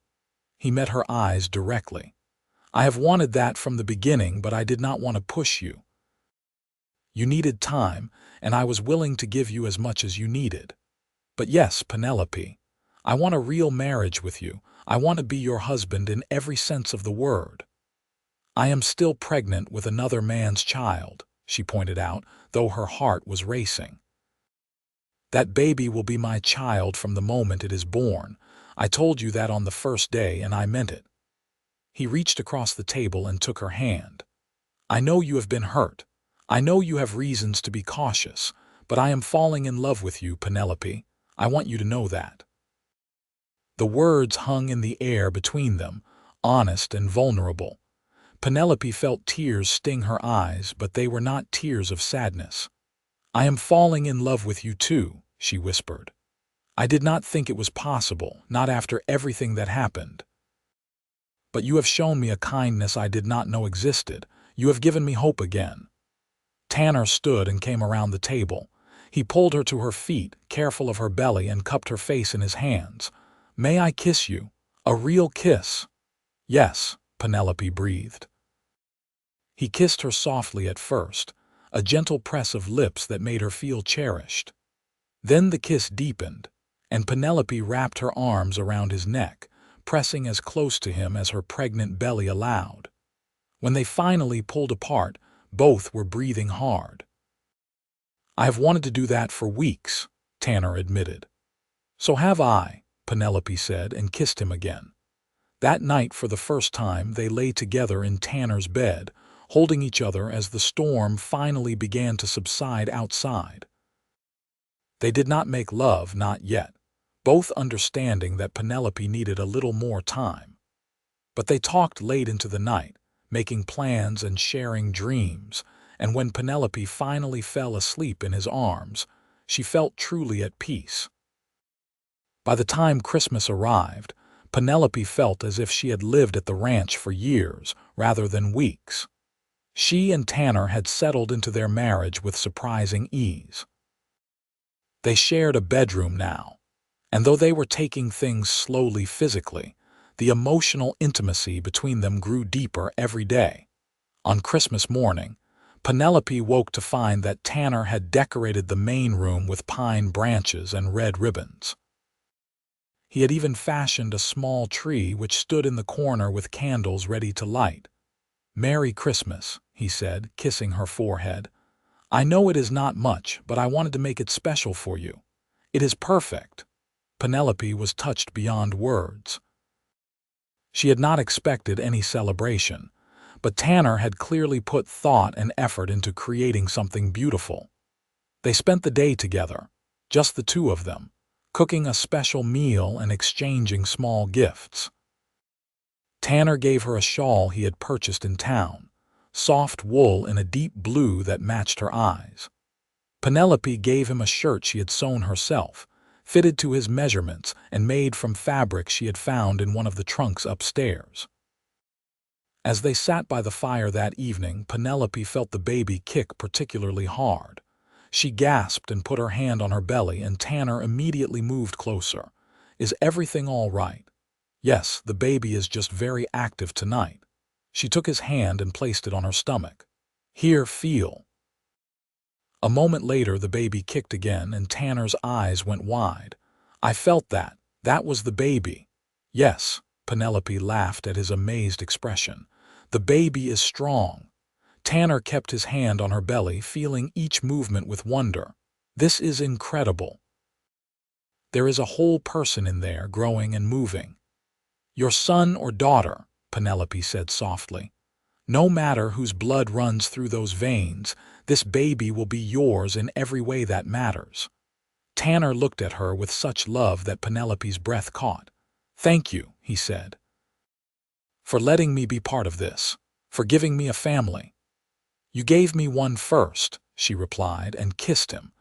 He met her eyes directly. I have wanted that from the beginning, but I did not want to push you. You needed time, and I was willing to give you as much as you needed. But yes, Penelope, I want a real marriage with you. I want to be your husband in every sense of the word. I am still pregnant with another man's child, she pointed out, though her heart was racing. That baby will be my child from the moment it is born. I told you that on the first day, and I meant it. He reached across the table and took her hand. I know you have been hurt. I know you have reasons to be cautious, but I am falling in love with you, Penelope. I want you to know that. The words hung in the air between them, honest and vulnerable. Penelope felt tears sting her eyes, but they were not tears of sadness. I am falling in love with you too, she whispered. I did not think it was possible, not after everything that happened. But you have shown me a kindness I did not know existed. You have given me hope again. Tanner stood and came around the table. He pulled her to her feet, careful of her belly, and cupped her face in his hands. May I kiss you? A real kiss? Yes, Penelope breathed. He kissed her softly at first, a gentle press of lips that made her feel cherished. Then the kiss deepened, and Penelope wrapped her arms around his neck, pressing as close to him as her pregnant belly allowed. When they finally pulled apart, both were breathing hard. I have wanted to do that for weeks, Tanner admitted. So have I, Penelope said, and kissed him again. That night, for the first time, they lay together in Tanner's bed, holding each other as the storm finally began to subside outside. They did not make love, not yet, both understanding that Penelope needed a little more time. But they talked late into the night, making plans and sharing dreams, and when Penelope finally fell asleep in his arms, she felt truly at peace. By the time Christmas arrived, Penelope felt as if she had lived at the ranch for years rather than weeks. She and Tanner had settled into their marriage with surprising ease. They shared a bedroom now, and though they were taking things slowly physically, the emotional intimacy between them grew deeper every day. On Christmas morning, Penelope woke to find that Tanner had decorated the main room with pine branches and red ribbons. He had even fashioned a small tree which stood in the corner with candles ready to light. "Merry Christmas," he said, kissing her forehead. "I know it is not much, but I wanted to make it special for you. It is perfect." Penelope was touched beyond words. She had not expected any celebration, but Tanner had clearly put thought and effort into creating something beautiful. They spent the day together, just the two of them, cooking a special meal and exchanging small gifts. Tanner gave her a shawl he had purchased in town, soft wool in a deep blue that matched her eyes. Penelope gave him a shirt she had sewn herself, fitted to his measurements and made from fabric she had found in one of the trunks upstairs. As they sat by the fire that evening, Penelope felt the baby kick particularly hard. She gasped and put her hand on her belly, and Tanner immediately moved closer. "Is everything all right?" "Yes, the baby is just very active tonight." She took his hand and placed it on her stomach. "Here, feel." A moment later, the baby kicked again, and Tanner's eyes went wide. "I felt that. That was the baby." "Yes," Penelope laughed at his amazed expression. "The baby is strong." Tanner kept his hand on her belly, feeling each movement with wonder. "This is incredible. There is a whole person in there, growing and moving." "Your son or daughter," Penelope said softly. "No matter whose blood runs through those veins, this baby will be yours in every way that matters." Tanner looked at her with such love that Penelope's breath caught. "Thank you," he said, "for letting me be part of this, for giving me a family." "You gave me one first," she replied, and kissed him.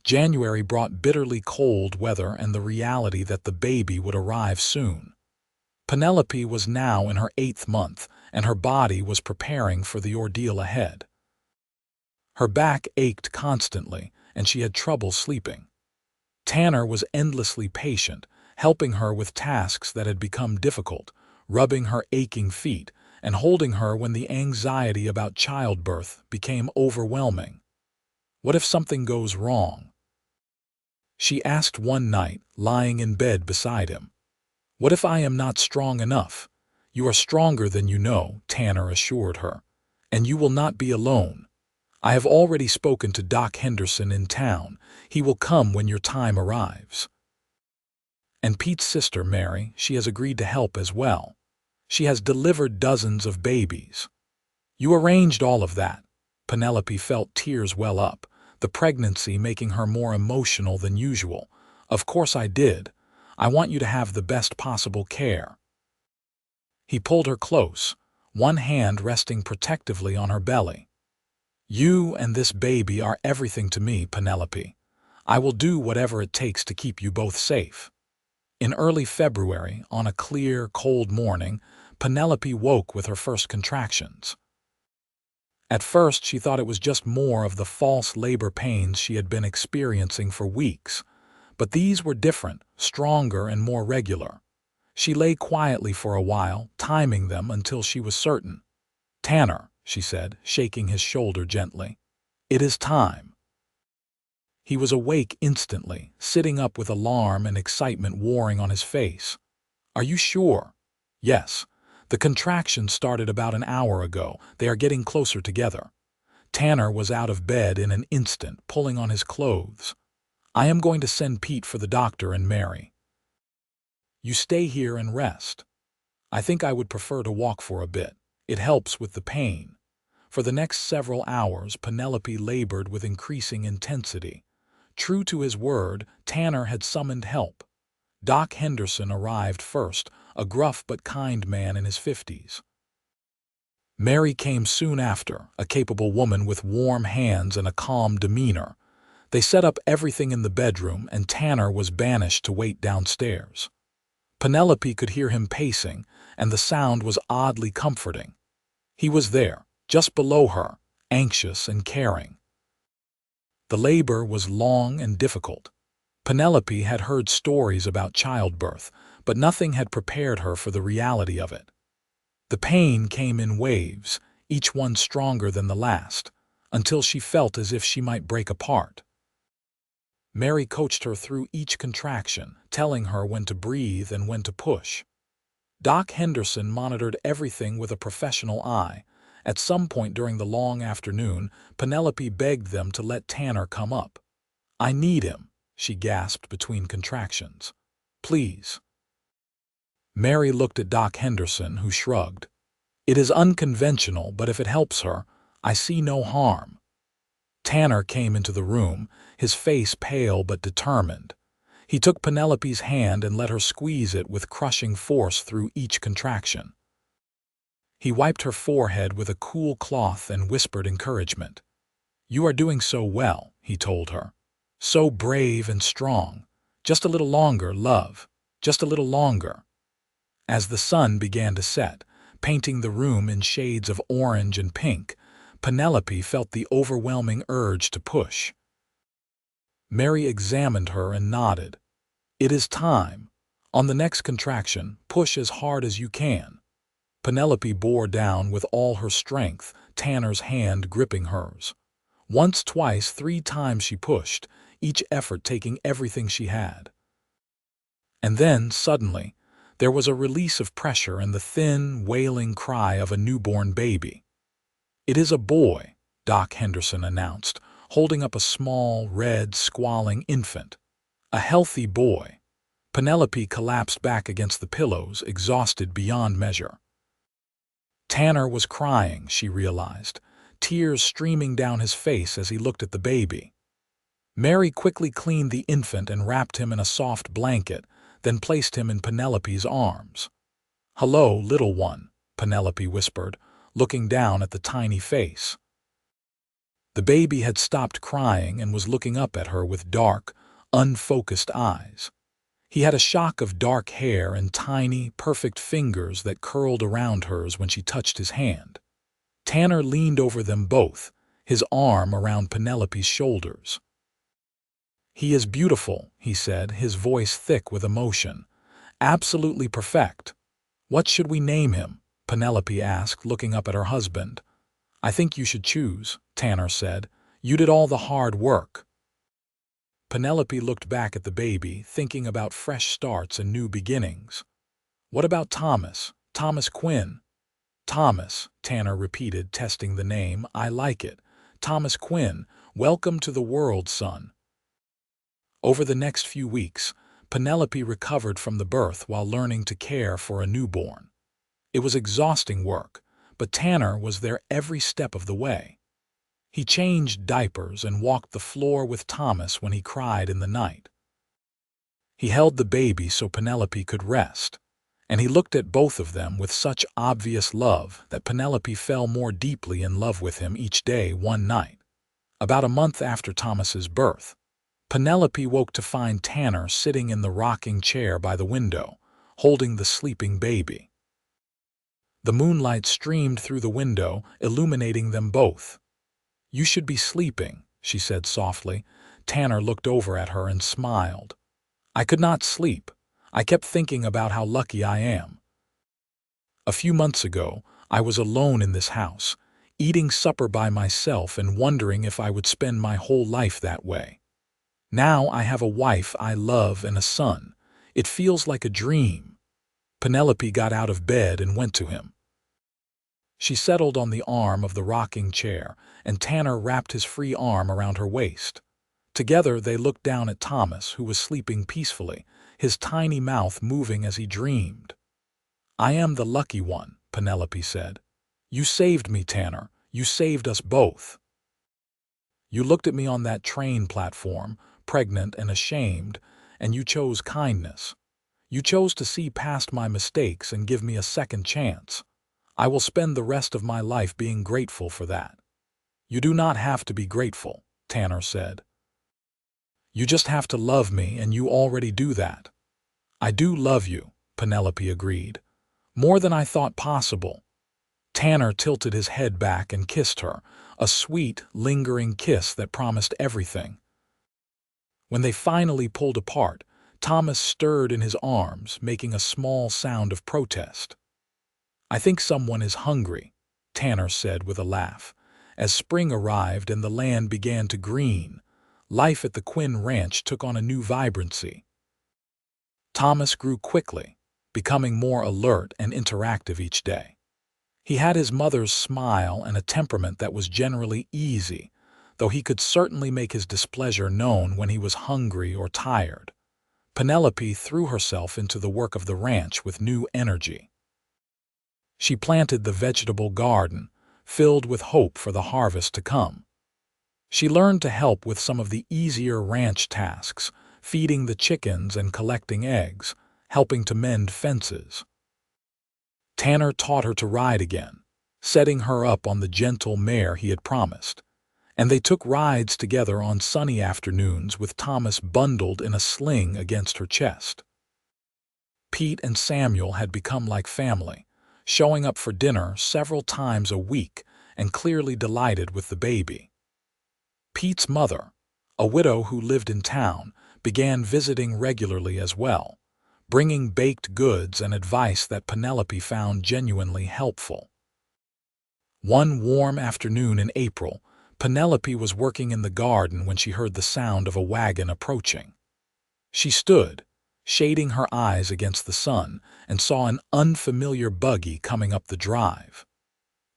January brought bitterly cold weather and the reality that the baby would arrive soon. Penelope was now in her 8th month, and her body was preparing for the ordeal ahead. Her back ached constantly, and she had trouble sleeping. Tanner was endlessly patient, helping her with tasks that had become difficult, rubbing her aching feet, and holding her when the anxiety about childbirth became overwhelming. "What if something goes wrong?" she asked one night, lying in bed beside him. "What if I am not strong enough?" "You are stronger than you know," Tanner assured her. "And you will not be alone. I have already spoken to Doc Henderson in town. He will come when your time arrives. And Pete's sister, Mary, she has agreed to help as well. She has delivered dozens of babies." "You arranged all of that." Penelope felt tears well up, the pregnancy making her more emotional than usual. "Of course I did. I want you to have the best possible care." He pulled her close, one hand resting protectively on her belly. "You and this baby are everything to me, Penelope. I will do whatever it takes to keep you both safe." In early February, on a clear, cold morning, Penelope woke with her first contractions. At first, she thought it was just more of the false labor pains she had been experiencing for weeks, but these were different, stronger, and more regular. She lay quietly for a while, timing them until she was certain. "Tanner," she said, shaking his shoulder gently, "it is time." He was awake instantly, sitting up with alarm and excitement warring on his face. "Are you sure?" "Yes. The contractions started about an hour ago. They are getting closer together." Tanner was out of bed in an instant, pulling on his clothes. "I am going to send Pete for the doctor and Mary. You stay here and rest. I think I would prefer to walk for a bit. It helps with the pain." For the next several hours, Penelope labored with increasing intensity. True to his word, Tanner had summoned help. Doc Henderson arrived first, a gruff but kind man in his 50s. Mary came soon after, a capable woman with warm hands and a calm demeanor. They set up everything in the bedroom, and Tanner was banished to wait downstairs. Penelope could hear him pacing, and the sound was oddly comforting. He was there, just below her, anxious and caring. The labor was long and difficult. Penelope had heard stories about childbirth, but nothing had prepared her for the reality of it. The pain came in waves, each one stronger than the last. until she felt as if she might break apart. Mary coached her through each contraction, telling her when to breathe and when to push. Doc Henderson monitored everything with a professional eye. At some point during the long afternoon, Penelope begged them to let Tanner come up. "I need him," she gasped between contractions. "Please." Mary looked at Doc Henderson, who shrugged. "It is unconventional, but if it helps her, I see no harm." Tanner came into the room, his face pale but determined. He took Penelope's hand and let her squeeze it with crushing force through each contraction. He wiped her forehead with a cool cloth and whispered encouragement. "You are doing so well," he told her. "So brave and strong. Just a little longer, love. Just a little longer." As the sun began to set, painting the room in shades of orange and pink, Penelope felt the overwhelming urge to push. Mary examined her and nodded. "It is time. On the next contraction, push as hard as you can." Penelope bore down with all her strength, Tanner's hand gripping hers. Once, twice, 3 times she pushed, each effort taking everything she had. And then, suddenly, there was a release of pressure and the thin, wailing cry of a newborn baby. "It is a boy," Doc Henderson announced, holding up a small, red, squalling infant. "A healthy boy." Penelope collapsed back against the pillows, exhausted beyond measure. Tanner was crying, she realized, tears streaming down his face as he looked at the baby. Mary quickly cleaned the infant and wrapped him in a soft blanket, then placed him in Penelope's arms. "Hello, little one," Penelope whispered, looking down at the tiny face. The baby had stopped crying and was looking up at her with dark, unfocused eyes. He had a shock of dark hair and tiny, perfect fingers that curled around hers when she touched his hand. Tanner leaned over them both, his arm around Penelope's shoulders. "He is beautiful," he said, his voice thick with emotion. "Absolutely perfect." "What should we name him?" Penelope asked, looking up at her husband. "I think you should choose," Tanner said. "You did all the hard work." Penelope looked back at the baby, thinking about fresh starts and new beginnings. "What about Thomas? Thomas Quinn?" "Thomas," Tanner repeated, testing the name. "I like it. Thomas Quinn, welcome to the world, son." Over the next few weeks, Penelope recovered from the birth while learning to care for a newborn. It was exhausting work, but Tanner was there every step of the way. He changed diapers and walked the floor with Thomas when he cried in the night. He held the baby so Penelope could rest, and he looked at both of them with such obvious love that Penelope fell more deeply in love with him each day. One night, about a month after Thomas's birth, Penelope woke to find Tanner sitting in the rocking chair by the window, holding the sleeping baby. The moonlight streamed through the window, illuminating them both. "You should be sleeping," she said softly. Tanner looked over at her and smiled. "I could not sleep. I kept thinking about how lucky I am. A few months ago, I was alone in this house, eating supper by myself and wondering if I would spend my whole life that way. Now I have a wife I love and a son. It feels like a dream." Penelope got out of bed and went to him. She settled on the arm of the rocking chair, and Tanner wrapped his free arm around her waist. Together they looked down at Thomas, who was sleeping peacefully, his tiny mouth moving as he dreamed. "I am the lucky one," Penelope said. "You saved me, Tanner. You saved us both. You looked at me on that train platform, pregnant and ashamed, and you chose kindness. You chose to see past my mistakes and give me a second chance. I will spend the rest of my life being grateful for that." "You do not have to be grateful," Tanner said. "You just have to love me, and you already do that." "I do love you," Penelope agreed. "More than I thought possible." Tanner tilted his head back and kissed her, a sweet, lingering kiss that promised everything. When they finally pulled apart, Thomas stirred in his arms, making a small sound of protest. "I think someone is hungry," Tanner said with a laugh, As spring arrived and the land began to green, life at the Quinn Ranch took on a new vibrancy. Thomas grew quickly, becoming more alert and interactive each day. He had his mother's smile and a temperament that was generally easy, though he could certainly make his displeasure known when he was hungry or tired. Penelope threw herself into the work of the ranch with new energy. She planted the vegetable garden, filled with hope for the harvest to come. She learned to help with some of the easier ranch tasks, feeding the chickens and collecting eggs, helping to mend fences. Tanner taught her to ride again, setting her up on the gentle mare he had promised, and they took rides together on sunny afternoons with Thomas bundled in a sling against her chest. Pete and Samuel had become like family, showing up for dinner several times a week and clearly delighted with the baby. Pete's mother, a widow who lived in town, began visiting regularly as well, bringing baked goods and advice that Penelope found genuinely helpful. One warm afternoon in April, Penelope was working in the garden when she heard the sound of a wagon approaching. She stood, shading her eyes against the sun, and saw an unfamiliar buggy coming up the drive.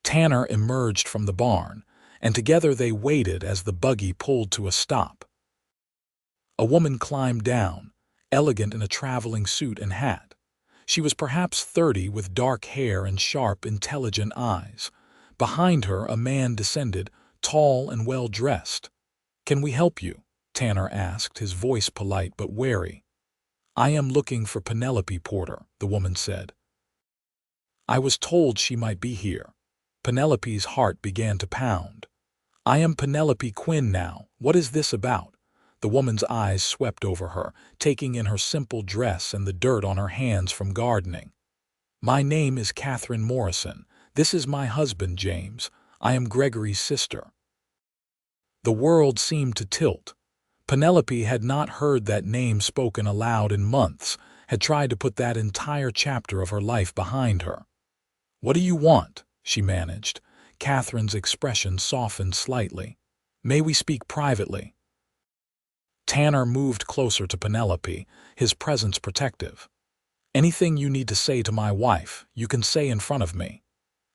Tanner emerged from the barn, and together they waited as the buggy pulled to a stop. A woman climbed down, elegant in a traveling suit and hat. She was perhaps 30 with dark hair and sharp, intelligent eyes. Behind her, a man descended, tall and well-dressed. "Can we help you?" Tanner asked, his voice polite but wary. "I am looking for Penelope Porter," the woman said. "I was told she might be here." Penelope's heart began to pound. "I am Penelope Quinn now. What is this about?" The woman's eyes swept over her, taking in her simple dress and the dirt on her hands from gardening. "My name is Catherine Morrison. This is my husband, James. I am Gregory's sister." The world seemed to tilt. Penelope had not heard that name spoken aloud in months, had tried to put that entire chapter of her life behind her. "What do you want?" she managed. Catherine's expression softened slightly. "May we speak privately?" Tanner moved closer to Penelope, his presence protective. "Anything you need to say to my wife, you can say in front of me."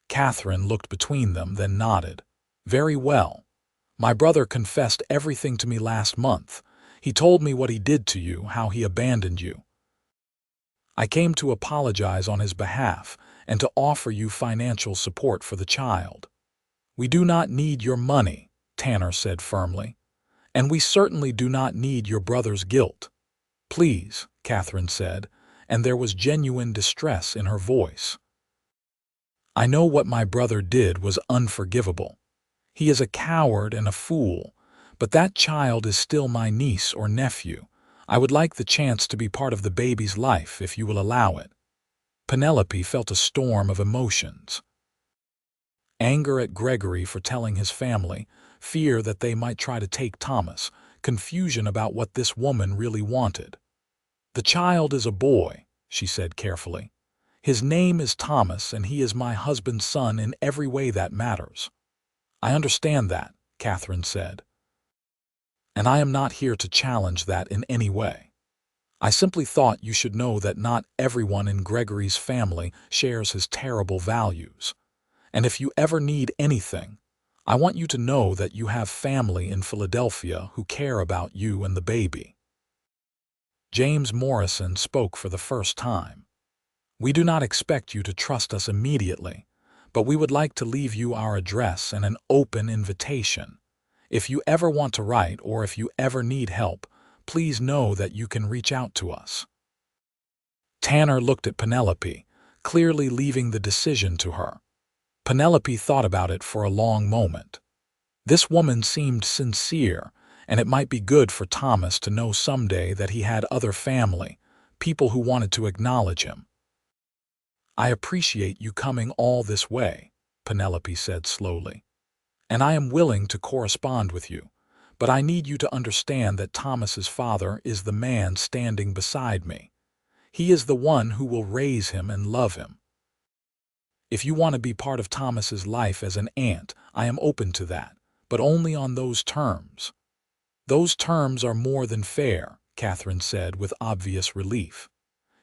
Catherine looked between them, then nodded. "Very well. My brother confessed everything to me last month. He told me what he did to you, how he abandoned you. I came to apologize on his behalf and to offer you financial support for the child." "We do not need your money," Tanner said firmly. "And we certainly do not need your brother's guilt." "Please," Catherine said, and there was genuine distress in her voice. "I know what my brother did was unforgivable. He is a coward and a fool, but that child is still my niece or nephew. I would like the chance to be part of the baby's life if you will allow it." Penelope felt a storm of emotions. Anger at Gregory for telling his family, fear that they might try to take Thomas, confusion about what this woman really wanted. "The child is a boy," she said carefully. "His name is Thomas, and he is my husband's son in every way that matters." "I understand that," Catherine said. "And I am not here to challenge that in any way. I simply thought you should know that not everyone in Gregory's family shares his terrible values. And if you ever need anything, I want you to know that you have family in Philadelphia who care about you and the baby." James Morrison spoke for the first time. "We do not expect you to trust us immediately, but we would like to leave you our address and an open invitation. If you ever want to write or if you ever need help, please know that you can reach out to us." Tanner looked at Penelope, clearly leaving the decision to her. Penelope thought about it for a long moment. This woman seemed sincere, and it might be good for Thomas to know someday that he had other family, people who wanted to acknowledge him. "I appreciate you coming all this way," Penelope said slowly. "And I am willing to correspond with you, but I need you to understand that Thomas's father is the man standing beside me. He is the one who will raise him and love him. If you want to be part of Thomas's life as an aunt, I am open to that, but only on those terms." "Those terms are more than fair," Catherine said with obvious relief.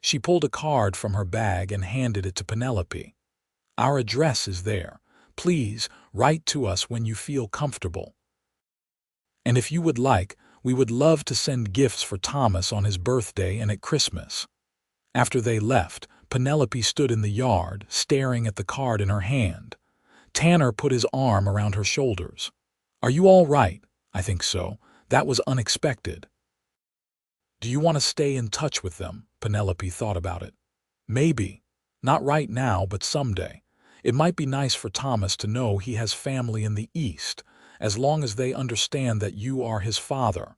She pulled a card from her bag and handed it to Penelope. "Our address is there. Please write to us when you feel comfortable. And if you would like, we would love to send gifts for Thomas on his birthday and at Christmas." After they left, Penelope stood in the yard, staring at the card in her hand. Tanner put his arm around her shoulders. "Are you all right?" "I think so. That was unexpected." "Do you want to stay in touch with them?" Penelope thought about it. "Maybe. Not right now, but someday. It might be nice for Thomas to know he has family in the East, as long as they understand that you are his father."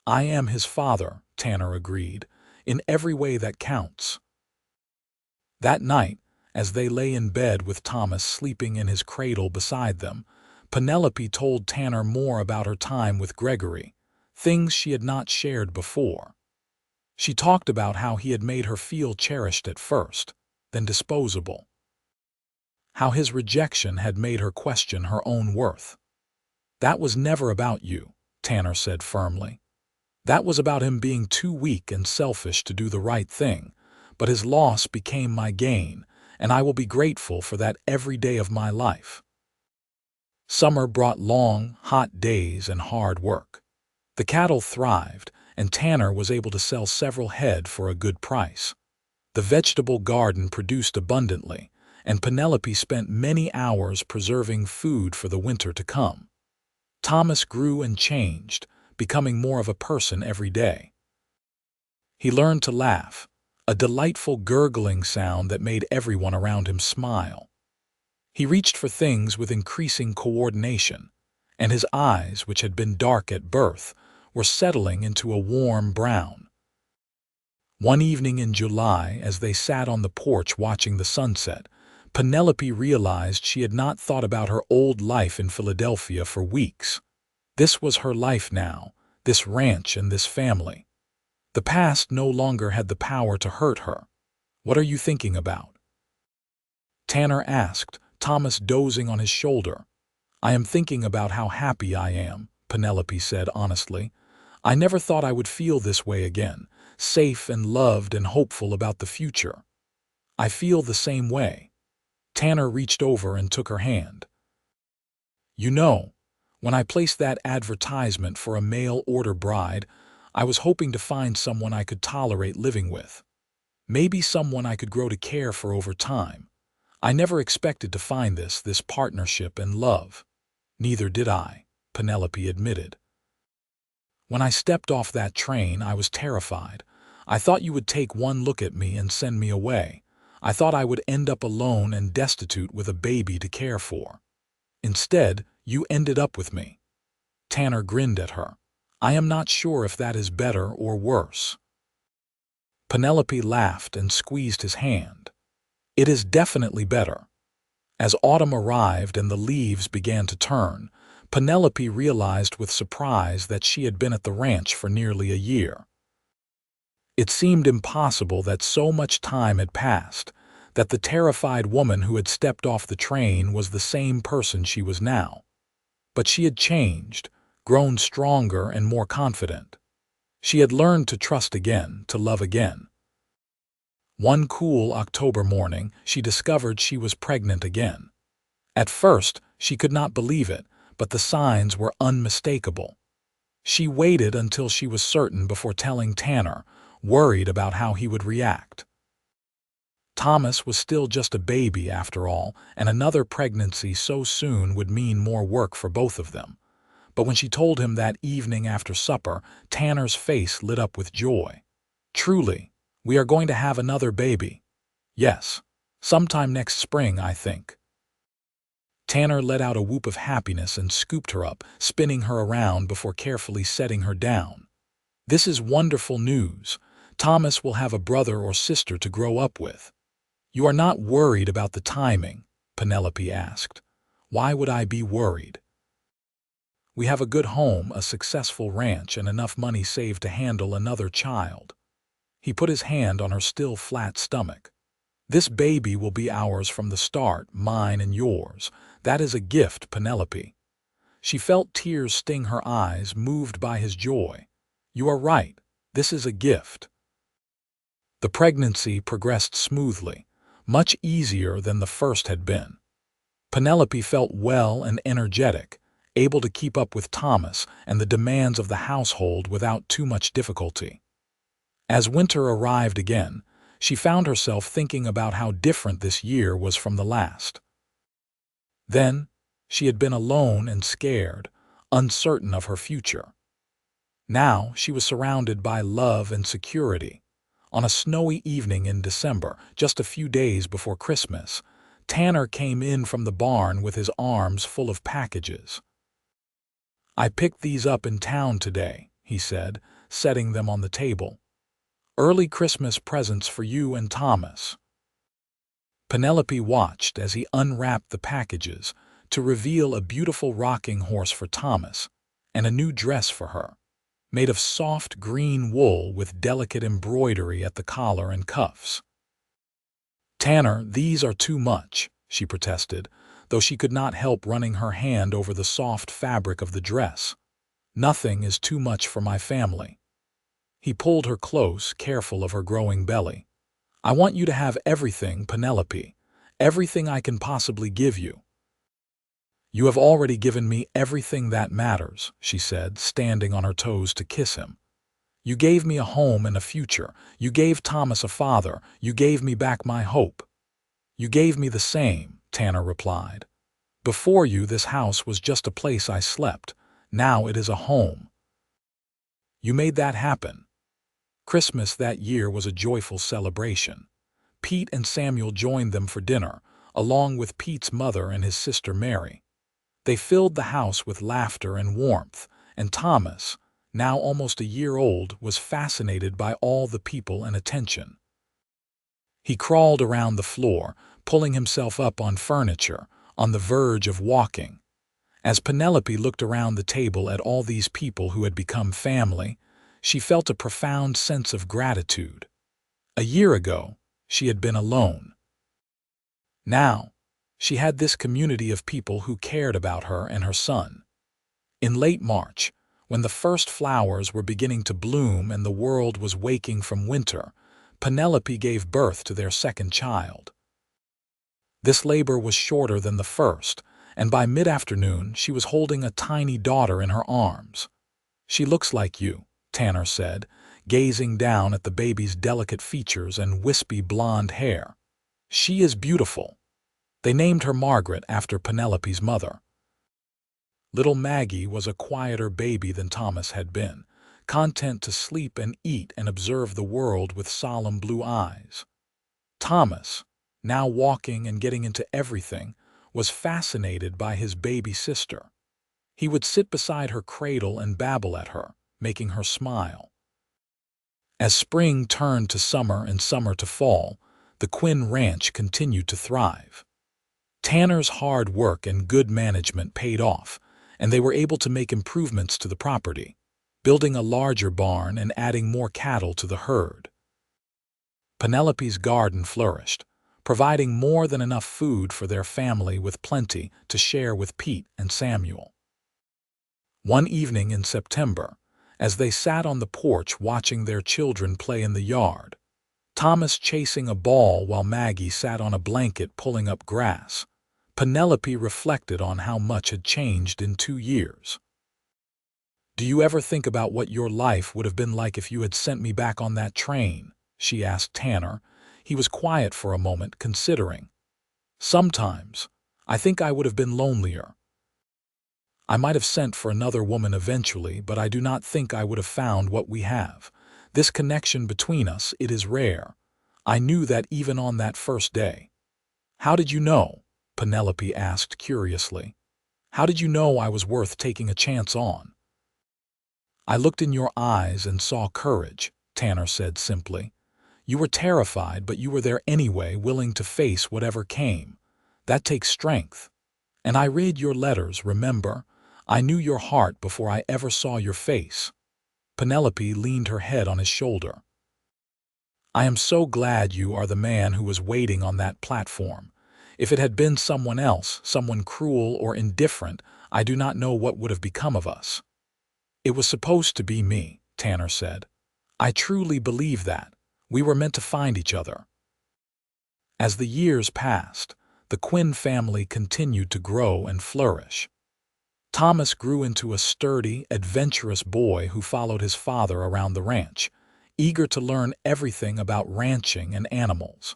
"I am his father," Tanner agreed, "in every way that counts." That night, as they lay in bed with Thomas sleeping in his cradle beside them, Penelope told Tanner more about her time with Gregory, things she had not shared before. She talked about how he had made her feel cherished at first, then disposable. How his rejection had made her question her own worth. "That was never about you," Tanner said firmly. "That was about him being too weak and selfish to do the right thing, but his loss became my gain, and I will be grateful for that every day of my life." Summer brought long, hot days and hard work. The cattle thrived, and Tanner was able to sell several head for a good price. The vegetable garden produced abundantly, and Penelope spent many hours preserving food for the winter to come. Thomas grew and changed, becoming more of a person every day. He learned to laugh, a delightful gurgling sound that made everyone around him smile. He reached for things with increasing coordination, and his eyes, which had been dark at birth, were settling into a warm brown. One evening in July, as they sat on the porch watching the sunset, Penelope realized she had not thought about her old life in Philadelphia for weeks. This was her life now, this ranch and this family. The past no longer had the power to hurt her. "What are you thinking about?" Tanner asked, Thomas dozing on his shoulder. "I am thinking about how happy I am," Penelope said honestly. "I never thought I would feel this way again, safe and loved and hopeful about the future." "I feel the same way." Tanner reached over and took her hand. "You know, when I placed that advertisement for a mail-order bride, I was hoping to find someone I could tolerate living with. Maybe someone I could grow to care for over time. I never expected to find this partnership and love." "Neither did I," Penelope admitted. "When I stepped off that train, I was terrified. I thought you would take one look at me and send me away. I thought I would end up alone and destitute with a baby to care for. Instead, you ended up with me." Tanner grinned at her. "I am not sure if that is better or worse." Penelope laughed and squeezed his hand. "It is definitely better." As autumn arrived and the leaves began to turn, Penelope realized with surprise that she had been at the ranch for nearly a year. It seemed impossible that so much time had passed, that the terrified woman who had stepped off the train was the same person she was now. But she had changed, grown stronger and more confident. She had learned to trust again, to love again. One cool October morning, she discovered she was pregnant again. At first, she could not believe it, but the signs were unmistakable. She waited until she was certain before telling Tanner, worried about how he would react. Thomas was still just a baby after all, and another pregnancy so soon would mean more work for both of them. But when she told him that evening after supper, Tanner's face lit up with joy. "Truly, we are going to have another baby. Yes, sometime next spring, I think." Tanner let out a whoop of happiness and scooped her up, spinning her around before carefully setting her down. "This is wonderful news. Thomas will have a brother or sister to grow up with." "You are not worried about the timing?" Penelope asked. "Why would I be worried? We have a good home, a successful ranch, and enough money saved to handle another child." He put his hand on her still flat stomach. This baby will be ours from the start, mine and yours. That is a gift, Penelope." She felt tears sting her eyes, moved by his joy. "You are right. This is a gift." The pregnancy progressed smoothly, much easier than the first had been. Penelope felt well and energetic, able to keep up with Thomas and the demands of the household without too much difficulty. As winter arrived again, she found herself thinking about how different this year was from the last. Then, she had been alone and scared, uncertain of her future. Now she was surrounded by love and security. On a snowy evening in December, just a few days before Christmas, Tanner came in from the barn with his arms full of packages. "I picked these up in town today," he said, setting them on the table. "Early Christmas presents for you and Thomas." Penelope watched as he unwrapped the packages to reveal a beautiful rocking horse for Thomas and a new dress for her, made of soft green wool with delicate embroidery at the collar and cuffs. "Tanner, these are too much," she protested, though she could not help running her hand over the soft fabric of the dress. "Nothing is too much for my family." He pulled her close, careful of her growing belly. "I want you to have everything, Penelope, everything I can possibly give you." "You have already given me everything that matters," she said, standing on her toes to kiss him. "You gave me a home and a future. You gave Thomas a father. You gave me back my hope." "You gave me the same," Tanner replied. "Before you, this house was just a place I slept. Now it is a home." "You made that happen." Christmas that year was a joyful celebration. Pete and Samuel joined them for dinner, along with Pete's mother and his sister Mary. They filled the house with laughter and warmth, and Thomas, now almost a year old, was fascinated by all the people and attention. He crawled around the floor, pulling himself up on furniture, on the verge of walking. As Penelope looked around the table at all these people who had become family, she felt a profound sense of gratitude. A year ago, she had been alone. Now, she had this community of people who cared about her and her son. In late March, when the first flowers were beginning to bloom and the world was waking from winter, Penelope gave birth to their second child. This labor was shorter than the first, and by mid-afternoon she was holding a tiny daughter in her arms. "She looks like you," Tanner said, gazing down at the baby's delicate features and wispy blonde hair. "She is beautiful." They named her Margaret after Penelope's mother. Little Maggie was a quieter baby than Thomas had been, content to sleep and eat and observe the world with solemn blue eyes. Thomas, now walking and getting into everything, was fascinated by his baby sister. He would sit beside her cradle and babble at her, making her smile. As spring turned to summer and summer to fall, the Quinn ranch continued to thrive. Tanner's hard work and good management paid off, and they were able to make improvements to the property, building a larger barn and adding more cattle to the herd. Penelope's garden flourished, providing more than enough food for their family with plenty to share with Pete and Samuel. One evening in September, as they sat on the porch watching their children play in the yard, Thomas chasing a ball while Maggie sat on a blanket pulling up grass, Penelope reflected on how much had changed in 2 years. "Do you ever think about what your life would have been like if you had sent me back on that train?" she asked Tanner. He was quiet for a moment, considering. "Sometimes, I think I would have been lonelier. I might have sent for another woman eventually, but I do not think I would have found what we have. This connection between us, it is rare. I knew that even on that first day." "How did you know?" Penelope asked curiously. "How did you know I was worth taking a chance on?" "I looked in your eyes and saw courage," Tanner said simply. "You were terrified, but you were there anyway, willing to face whatever came. That takes strength. And I read your letters, remember? I knew your heart before I ever saw your face." Penelope leaned her head on his shoulder. I am so glad you are the man who was waiting on that platform. If it had been someone else, someone cruel or indifferent, I do not know what would have become of us." "It was supposed to be me," Tanner said. "I truly believe that. We were meant to find each other." As the years passed, the Quinn family continued to grow and flourish. Thomas grew into a sturdy, adventurous boy who followed his father around the ranch, eager to learn everything about ranching and animals.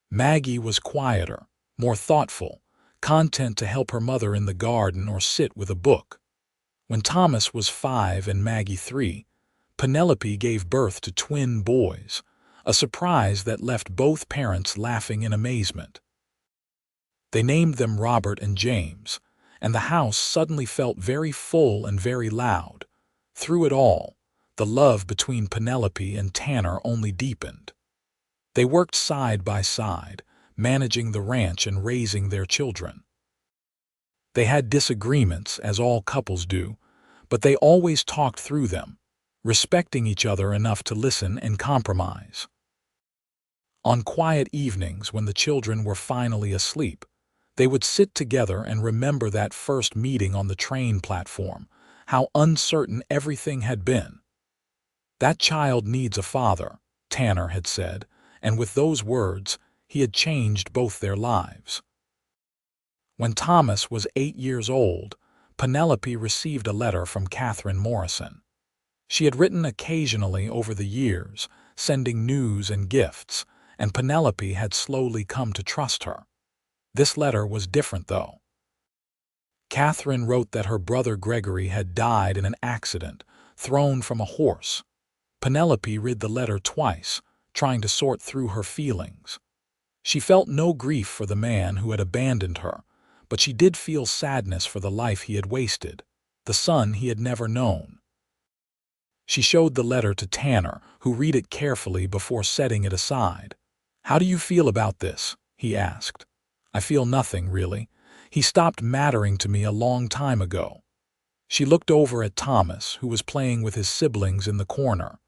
Maggie was quieter, more thoughtful, content to help her mother in the garden or sit with a book. When Thomas was 5 and Maggie 3, Penelope gave birth to twin boys, a surprise that left both parents laughing in amazement. They named them Robert and James, and the house suddenly felt very full and very loud. Through it all, the love between Penelope and Tanner only deepened. They worked side by side, managing the ranch and raising their children. They had disagreements, as all couples do, but they always talked through them, respecting each other enough to listen and compromise. On quiet evenings when the children were finally asleep, they would sit together and remember that first meeting on the train platform, how uncertain everything had been. "That child needs a father," Tanner had said, and with those words, he had changed both their lives. When Thomas was 8 years old, Penelope received a letter from Catherine Morrison. She had written occasionally over the years, sending news and gifts, and Penelope had slowly come to trust her. This letter was different, though. Catherine wrote that her brother Gregory had died in an accident, thrown from a horse. Penelope read the letter twice, trying to sort through her feelings. She felt no grief for the man who had abandoned her, but she did feel sadness for the life he had wasted, the son he had never known. She showed the letter to Tanner, who read it carefully before setting it aside. "How do you feel about this?" he asked. "I feel nothing, really. He stopped mattering to me a long time ago." She looked over at Thomas, who was playing with his siblings in the corner.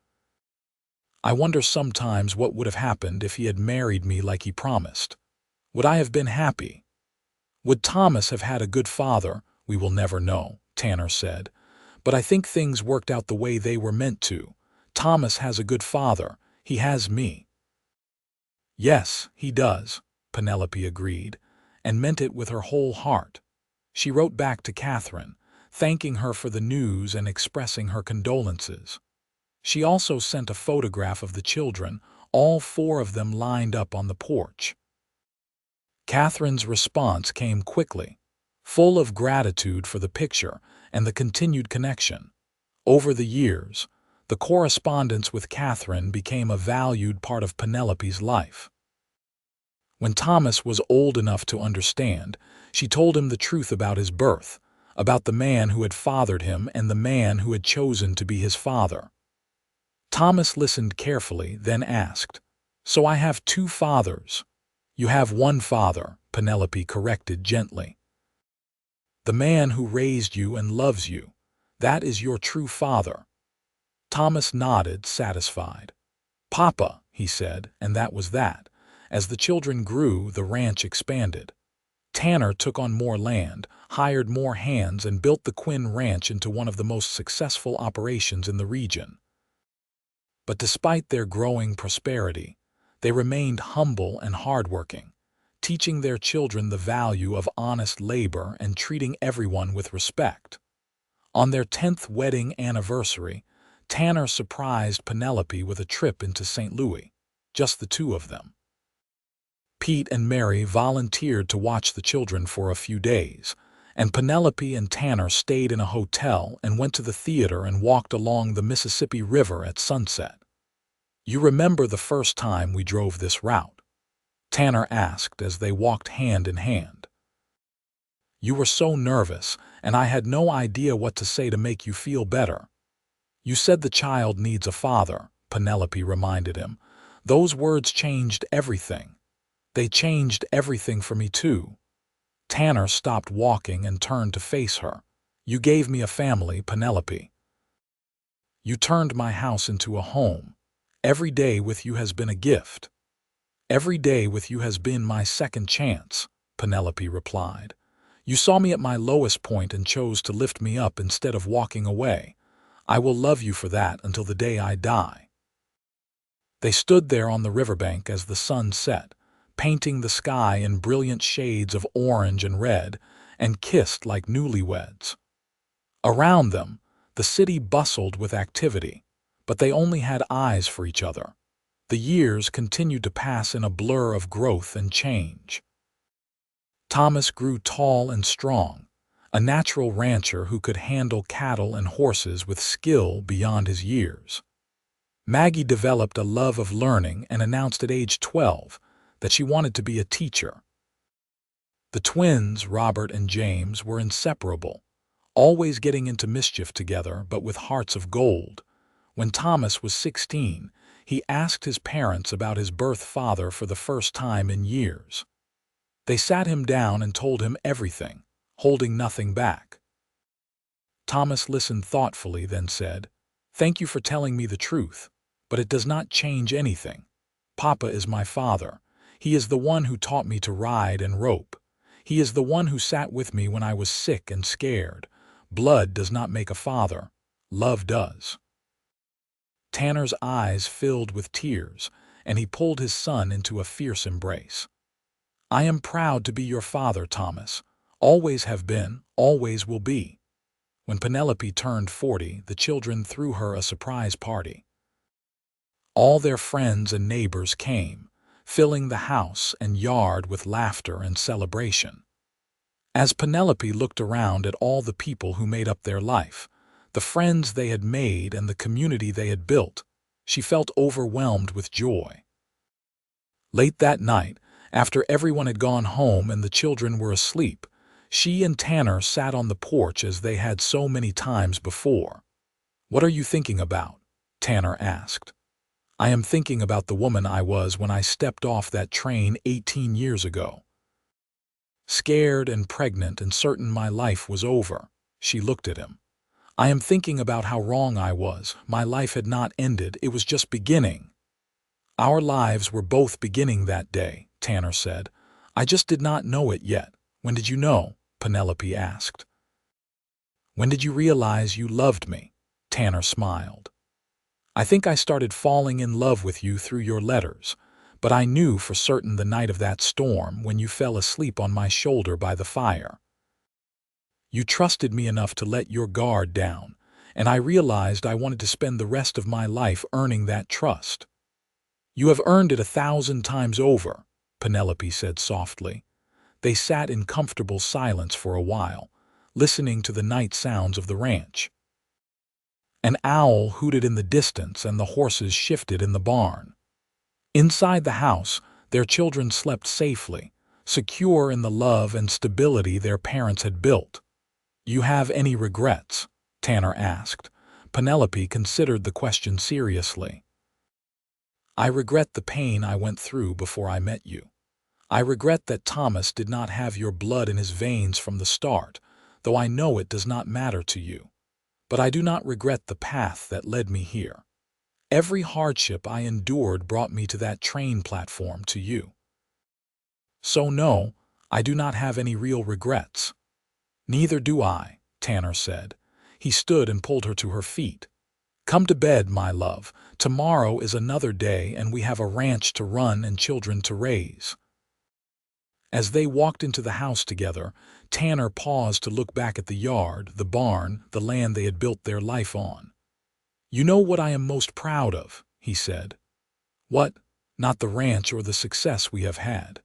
"I wonder sometimes what would have happened if he had married me like he promised. Would I have been happy? Would Thomas have had a good father? We will never know," Tanner said. "But I think things worked out the way they were meant to. Thomas has a good father. He has me." "Yes, he does," Penelope agreed, and meant it with her whole heart. She wrote back to Catherine, thanking her for the news and expressing her condolences. She also sent a photograph of the children, all 4 of them lined up on the porch. Catherine's response came quickly, full of gratitude for the picture and the continued connection. Over the years, the correspondence with Catherine became a valued part of Penelope's life. When Thomas was old enough to understand, she told him the truth about his birth, about the man who had fathered him and the man who had chosen to be his father. Thomas listened carefully, then asked, "So I have 2 fathers?" "You have 1 father," Penelope corrected gently. "The man who raised you and loves you. That is your true father." Thomas nodded, satisfied. "Papa," he said, and that was that. As the children grew, the ranch expanded. Tanner took on more land, hired more hands, and built the Quinn Ranch into one of the most successful operations in the region. But despite their growing prosperity, they remained humble and hardworking, teaching their children the value of honest labor and treating everyone with respect. On their 10th wedding anniversary, Tanner surprised Penelope with a trip into St. Louis, just the 2 of them. Pete and Mary volunteered to watch the children for a few days, and Penelope and Tanner stayed in a hotel and went to the theater and walked along the Mississippi River at sunset. "You remember the first time we drove this route?" Tanner asked as they walked hand in hand. "You were so nervous, and I had no idea what to say to make you feel better." "You said the child needs a father," Penelope reminded him. "Those words changed everything. They changed everything for me, too." Tanner stopped walking and turned to face her. "You gave me a family, Penelope. You turned my house into a home. Every day with you has been a gift. Every day with you has been my second chance, Penelope replied. You saw me at my lowest point and chose to lift me up instead of walking away. I will love you for that until the day I die. They stood there on the riverbank as the sun set, painting the sky in brilliant shades of orange and red, and kissed like newlyweds. Around them, the city bustled with activity, but they only had eyes for each other. The years continued to pass in a blur of growth and change. Thomas grew tall and strong, a natural rancher who could handle cattle and horses with skill beyond his years. Maggie developed a love of learning and announced at age 12 that she wanted to be a teacher. The twins, Robert and James, were inseparable, always getting into mischief together but with hearts of gold. When Thomas was 16, he asked his parents about his birth father for the first time in years. They sat him down and told him everything, holding nothing back. Thomas listened thoughtfully, then said, "Thank you for telling me the truth, but it does not change anything. Papa is my father. He is the one who taught me to ride and rope. He is the one who sat with me when I was sick and scared. Blood does not make a father. Love does." Tanner's eyes filled with tears, and he pulled his son into a fierce embrace. "I am proud to be your father, Thomas. Always have been, always will be." When Penelope turned 40, the children threw her a surprise party. All their friends and neighbors came, filling the house and yard with laughter and celebration. As Penelope looked around at all the people who made up their life, the friends they had made and the community they had built, she felt overwhelmed with joy. Late that night, after everyone had gone home and the children were asleep, she and Tanner sat on the porch as they had so many times before. "What are you thinking about?" Tanner asked. "I am thinking about the woman I was when I stepped off that train 18 years ago. Scared and pregnant and certain my life was over." She looked at him. "I am thinking about how wrong I was. My life had not ended, it was just beginning." "Our lives were both beginning that day," Tanner said. "I just did not know it yet." "When did you know?" Penelope asked. "When did you realize you loved me?" Tanner smiled. "I think I started falling in love with you through your letters, but I knew for certain the night of that storm when you fell asleep on my shoulder by the fire. You trusted me enough to let your guard down, and I realized I wanted to spend the rest of my life earning that trust." "You have earned it 1,000 times over," Penelope said softly. They sat in comfortable silence for a while, listening to the night sounds of the ranch. An owl hooted in the distance and the horses shifted in the barn. Inside the house, their children slept safely, secure in the love and stability their parents had built. "You have any regrets?" Tanner asked. Penelope considered the question seriously. "I regret the pain I went through before I met you. I regret that Thomas did not have your blood in his veins from the start, though I know it does not matter to you. But I do not regret the path that led me here. Every hardship I endured brought me to that train platform to you. So no, I do not have any real regrets." "Neither do I," Tanner said. He stood and pulled her to her feet. "Come to bed, my love. Tomorrow is another day and we have a ranch to run and children to raise." As they walked into the house together, Tanner paused to look back at the yard, the barn, the land they had built their life on. "You know what I am most proud of," he said. "What? Not the ranch or the success we have had.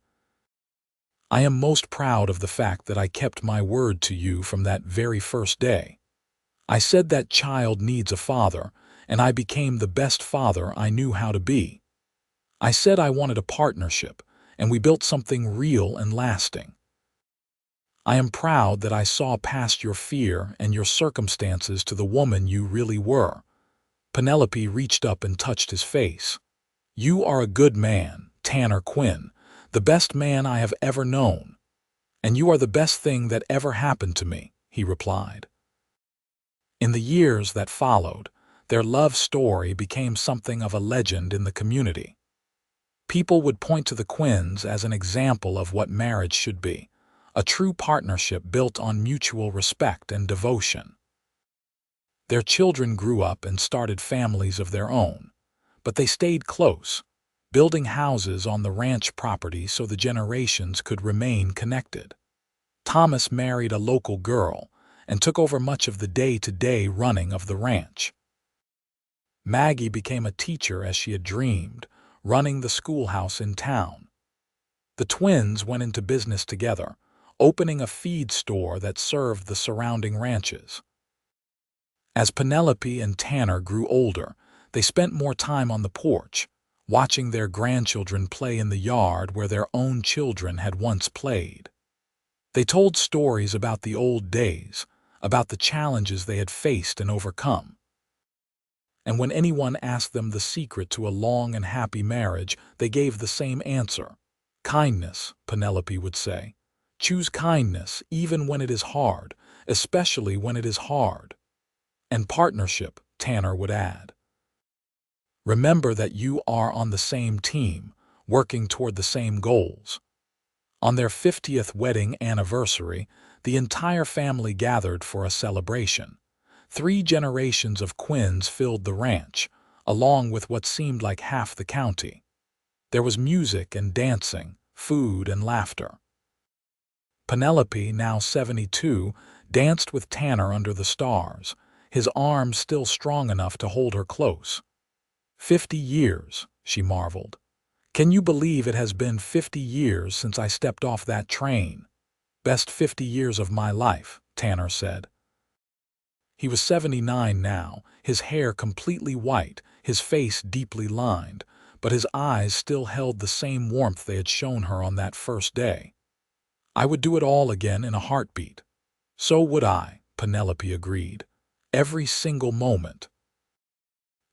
I am most proud of the fact that I kept my word to you from that very first day. I said that child needs a father, and I became the best father I knew how to be. I said I wanted a partnership, and we built something real and lasting. I am proud that I saw past your fear and your circumstances to the woman you really were." Penelope reached up and touched his face. "You are a good man, Tanner Quinn, the best man I have ever known. And you are the best thing that ever happened to me," he replied. In the years that followed, Their love story became something of a legend in the community. People would point to the Quinns as an example of what marriage should be, a true partnership built on mutual respect and devotion. Their children grew up and started families of their own, but they stayed close, building houses on the ranch property so the generations could remain connected. Thomas married a local girl and took over much of the day-to-day running of the ranch. Maggie became a teacher as she had dreamed, running the schoolhouse in town. The twins went into business together, opening a feed store that served the surrounding ranches. As Penelope and Tanner grew older, they spent more time on the porch, watching their grandchildren play in the yard where their own children had once played. They told stories about the old days, about the challenges they had faced and overcome. And when anyone asked them the secret to a long and happy marriage, they gave the same answer. Kindness, Penelope would say. Choose kindness even when it is hard, especially when it is hard. And partnership, Tanner would add. Remember that you are on the same team, working toward the same goals. On their 50th wedding anniversary, the entire family gathered for a celebration. 3 generations of Quinns filled the ranch, along with what seemed like half the county. There was music and dancing, food and laughter. Penelope, now 72, danced with Tanner under the stars, his arms still strong enough to hold her close. 50 years, she marveled. Can you believe it has been 50 years since I stepped off that train? Best 50 years of my life, Tanner said. He was 79 now, his hair completely white, his face deeply lined, but his eyes still held the same warmth they had shown her on that first day. I would do it all again in a heartbeat. So would I, Penelope agreed. Every single moment.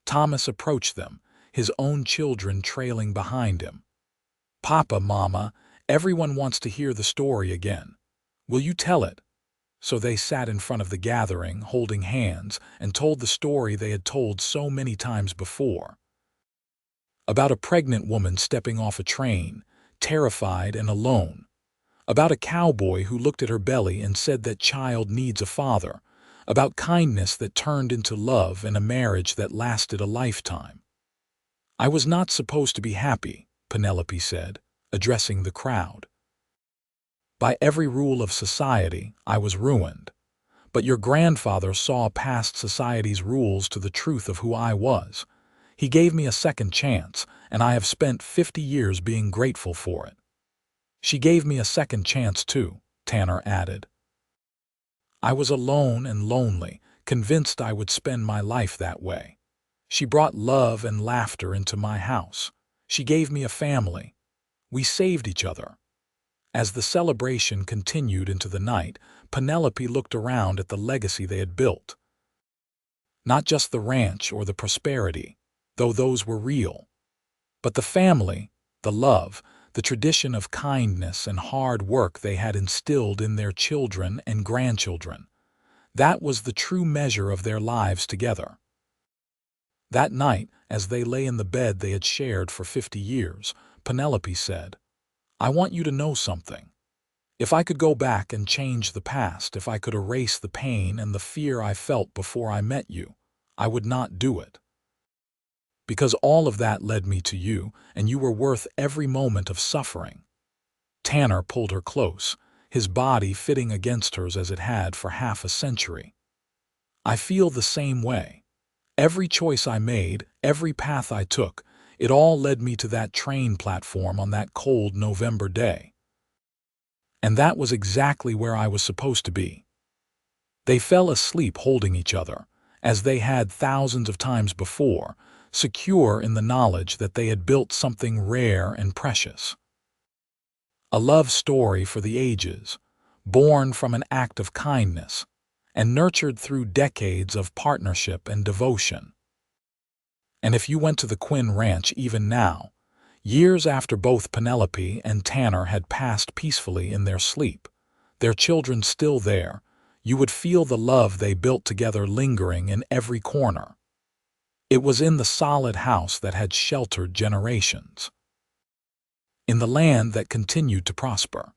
Thomas approached them, his own children trailing behind him. Papa, Mama, everyone wants to hear the story again. Will you tell it? So they sat in front of the gathering, holding hands, and told the story they had told so many times before. About a pregnant woman stepping off a train, terrified and alone. About a cowboy who looked at her belly and said that child needs a father. About kindness that turned into love and a marriage that lasted a lifetime. I was not supposed to be happy, Penelope said, addressing the crowd. By every rule of society, I was ruined. But your grandfather saw past society's rules to the truth of who I was. He gave me a second chance, and I have spent 50 years being grateful for it. She gave me a second chance too, Tanner added. I was alone and lonely, convinced I would spend my life that way. She brought love and laughter into my house. She gave me a family. We saved each other. As the celebration continued into the night, Penelope looked around at the legacy they had built. Not just the ranch or the prosperity, though those were real, but the family, the love, the tradition of kindness and hard work they had instilled in their children and grandchildren. That was the true measure of their lives together. That night, as they lay in the bed they had shared for 50 years, Penelope said, I want you to know something. If I could go back and change the past, if I could erase the pain and the fear I felt before I met you, I would not do it. Because all of that led me to you, and you were worth every moment of suffering. Tanner pulled her close, his body fitting against hers as it had for half a century. I feel the same way. Every choice I made, every path I took, it all led me to that train platform on that cold November day. And that was exactly where I was supposed to be. They fell asleep holding each other, as they had thousands of times before, secure in the knowledge that they had built something rare and precious. A love story for the ages, born from an act of kindness, and nurtured through decades of partnership and devotion. And if you went to the Quinn Ranch even now, years after both Penelope and Tanner had passed peacefully in their sleep, their children still there, you would feel the love they built together lingering in every corner. It was in the solid house that had sheltered generations, in the land that continued to prosper,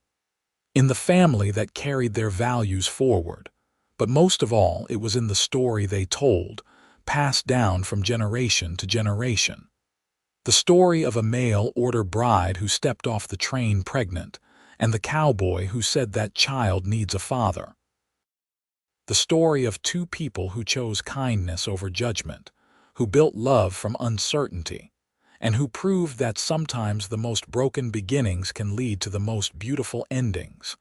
in the family that carried their values forward. But most of all, it was in the story they told, passed down from generation to generation. The story of a mail-order bride who stepped off the train pregnant, and the cowboy who said that child needs a father. The story of two people who chose kindness over judgment, who built love from uncertainty, and who proved that sometimes the most broken beginnings can lead to the most beautiful endings.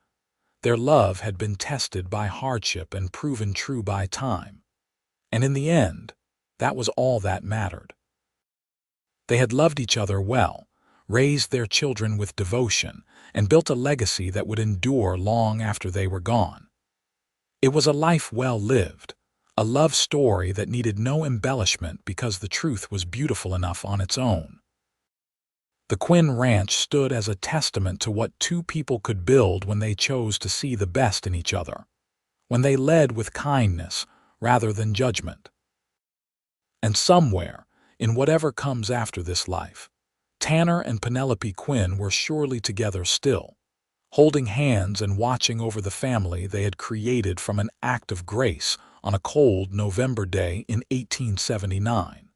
Their love had been tested by hardship and proven true by time. And in the end, that was all that mattered. They had loved each other well, raised their children with devotion, and built a legacy that would endure long after they were gone. It was a life well lived, a love story that needed no embellishment because the truth was beautiful enough on its own. The Quinn Ranch stood as a testament to what two people could build when they chose to see the best in each other, when they led with kindness rather than judgment. And somewhere, in whatever comes after this life, Tanner and Penelope Quinn were surely together still, holding hands and watching over the family they had created from an act of grace on a cold November day in 1879.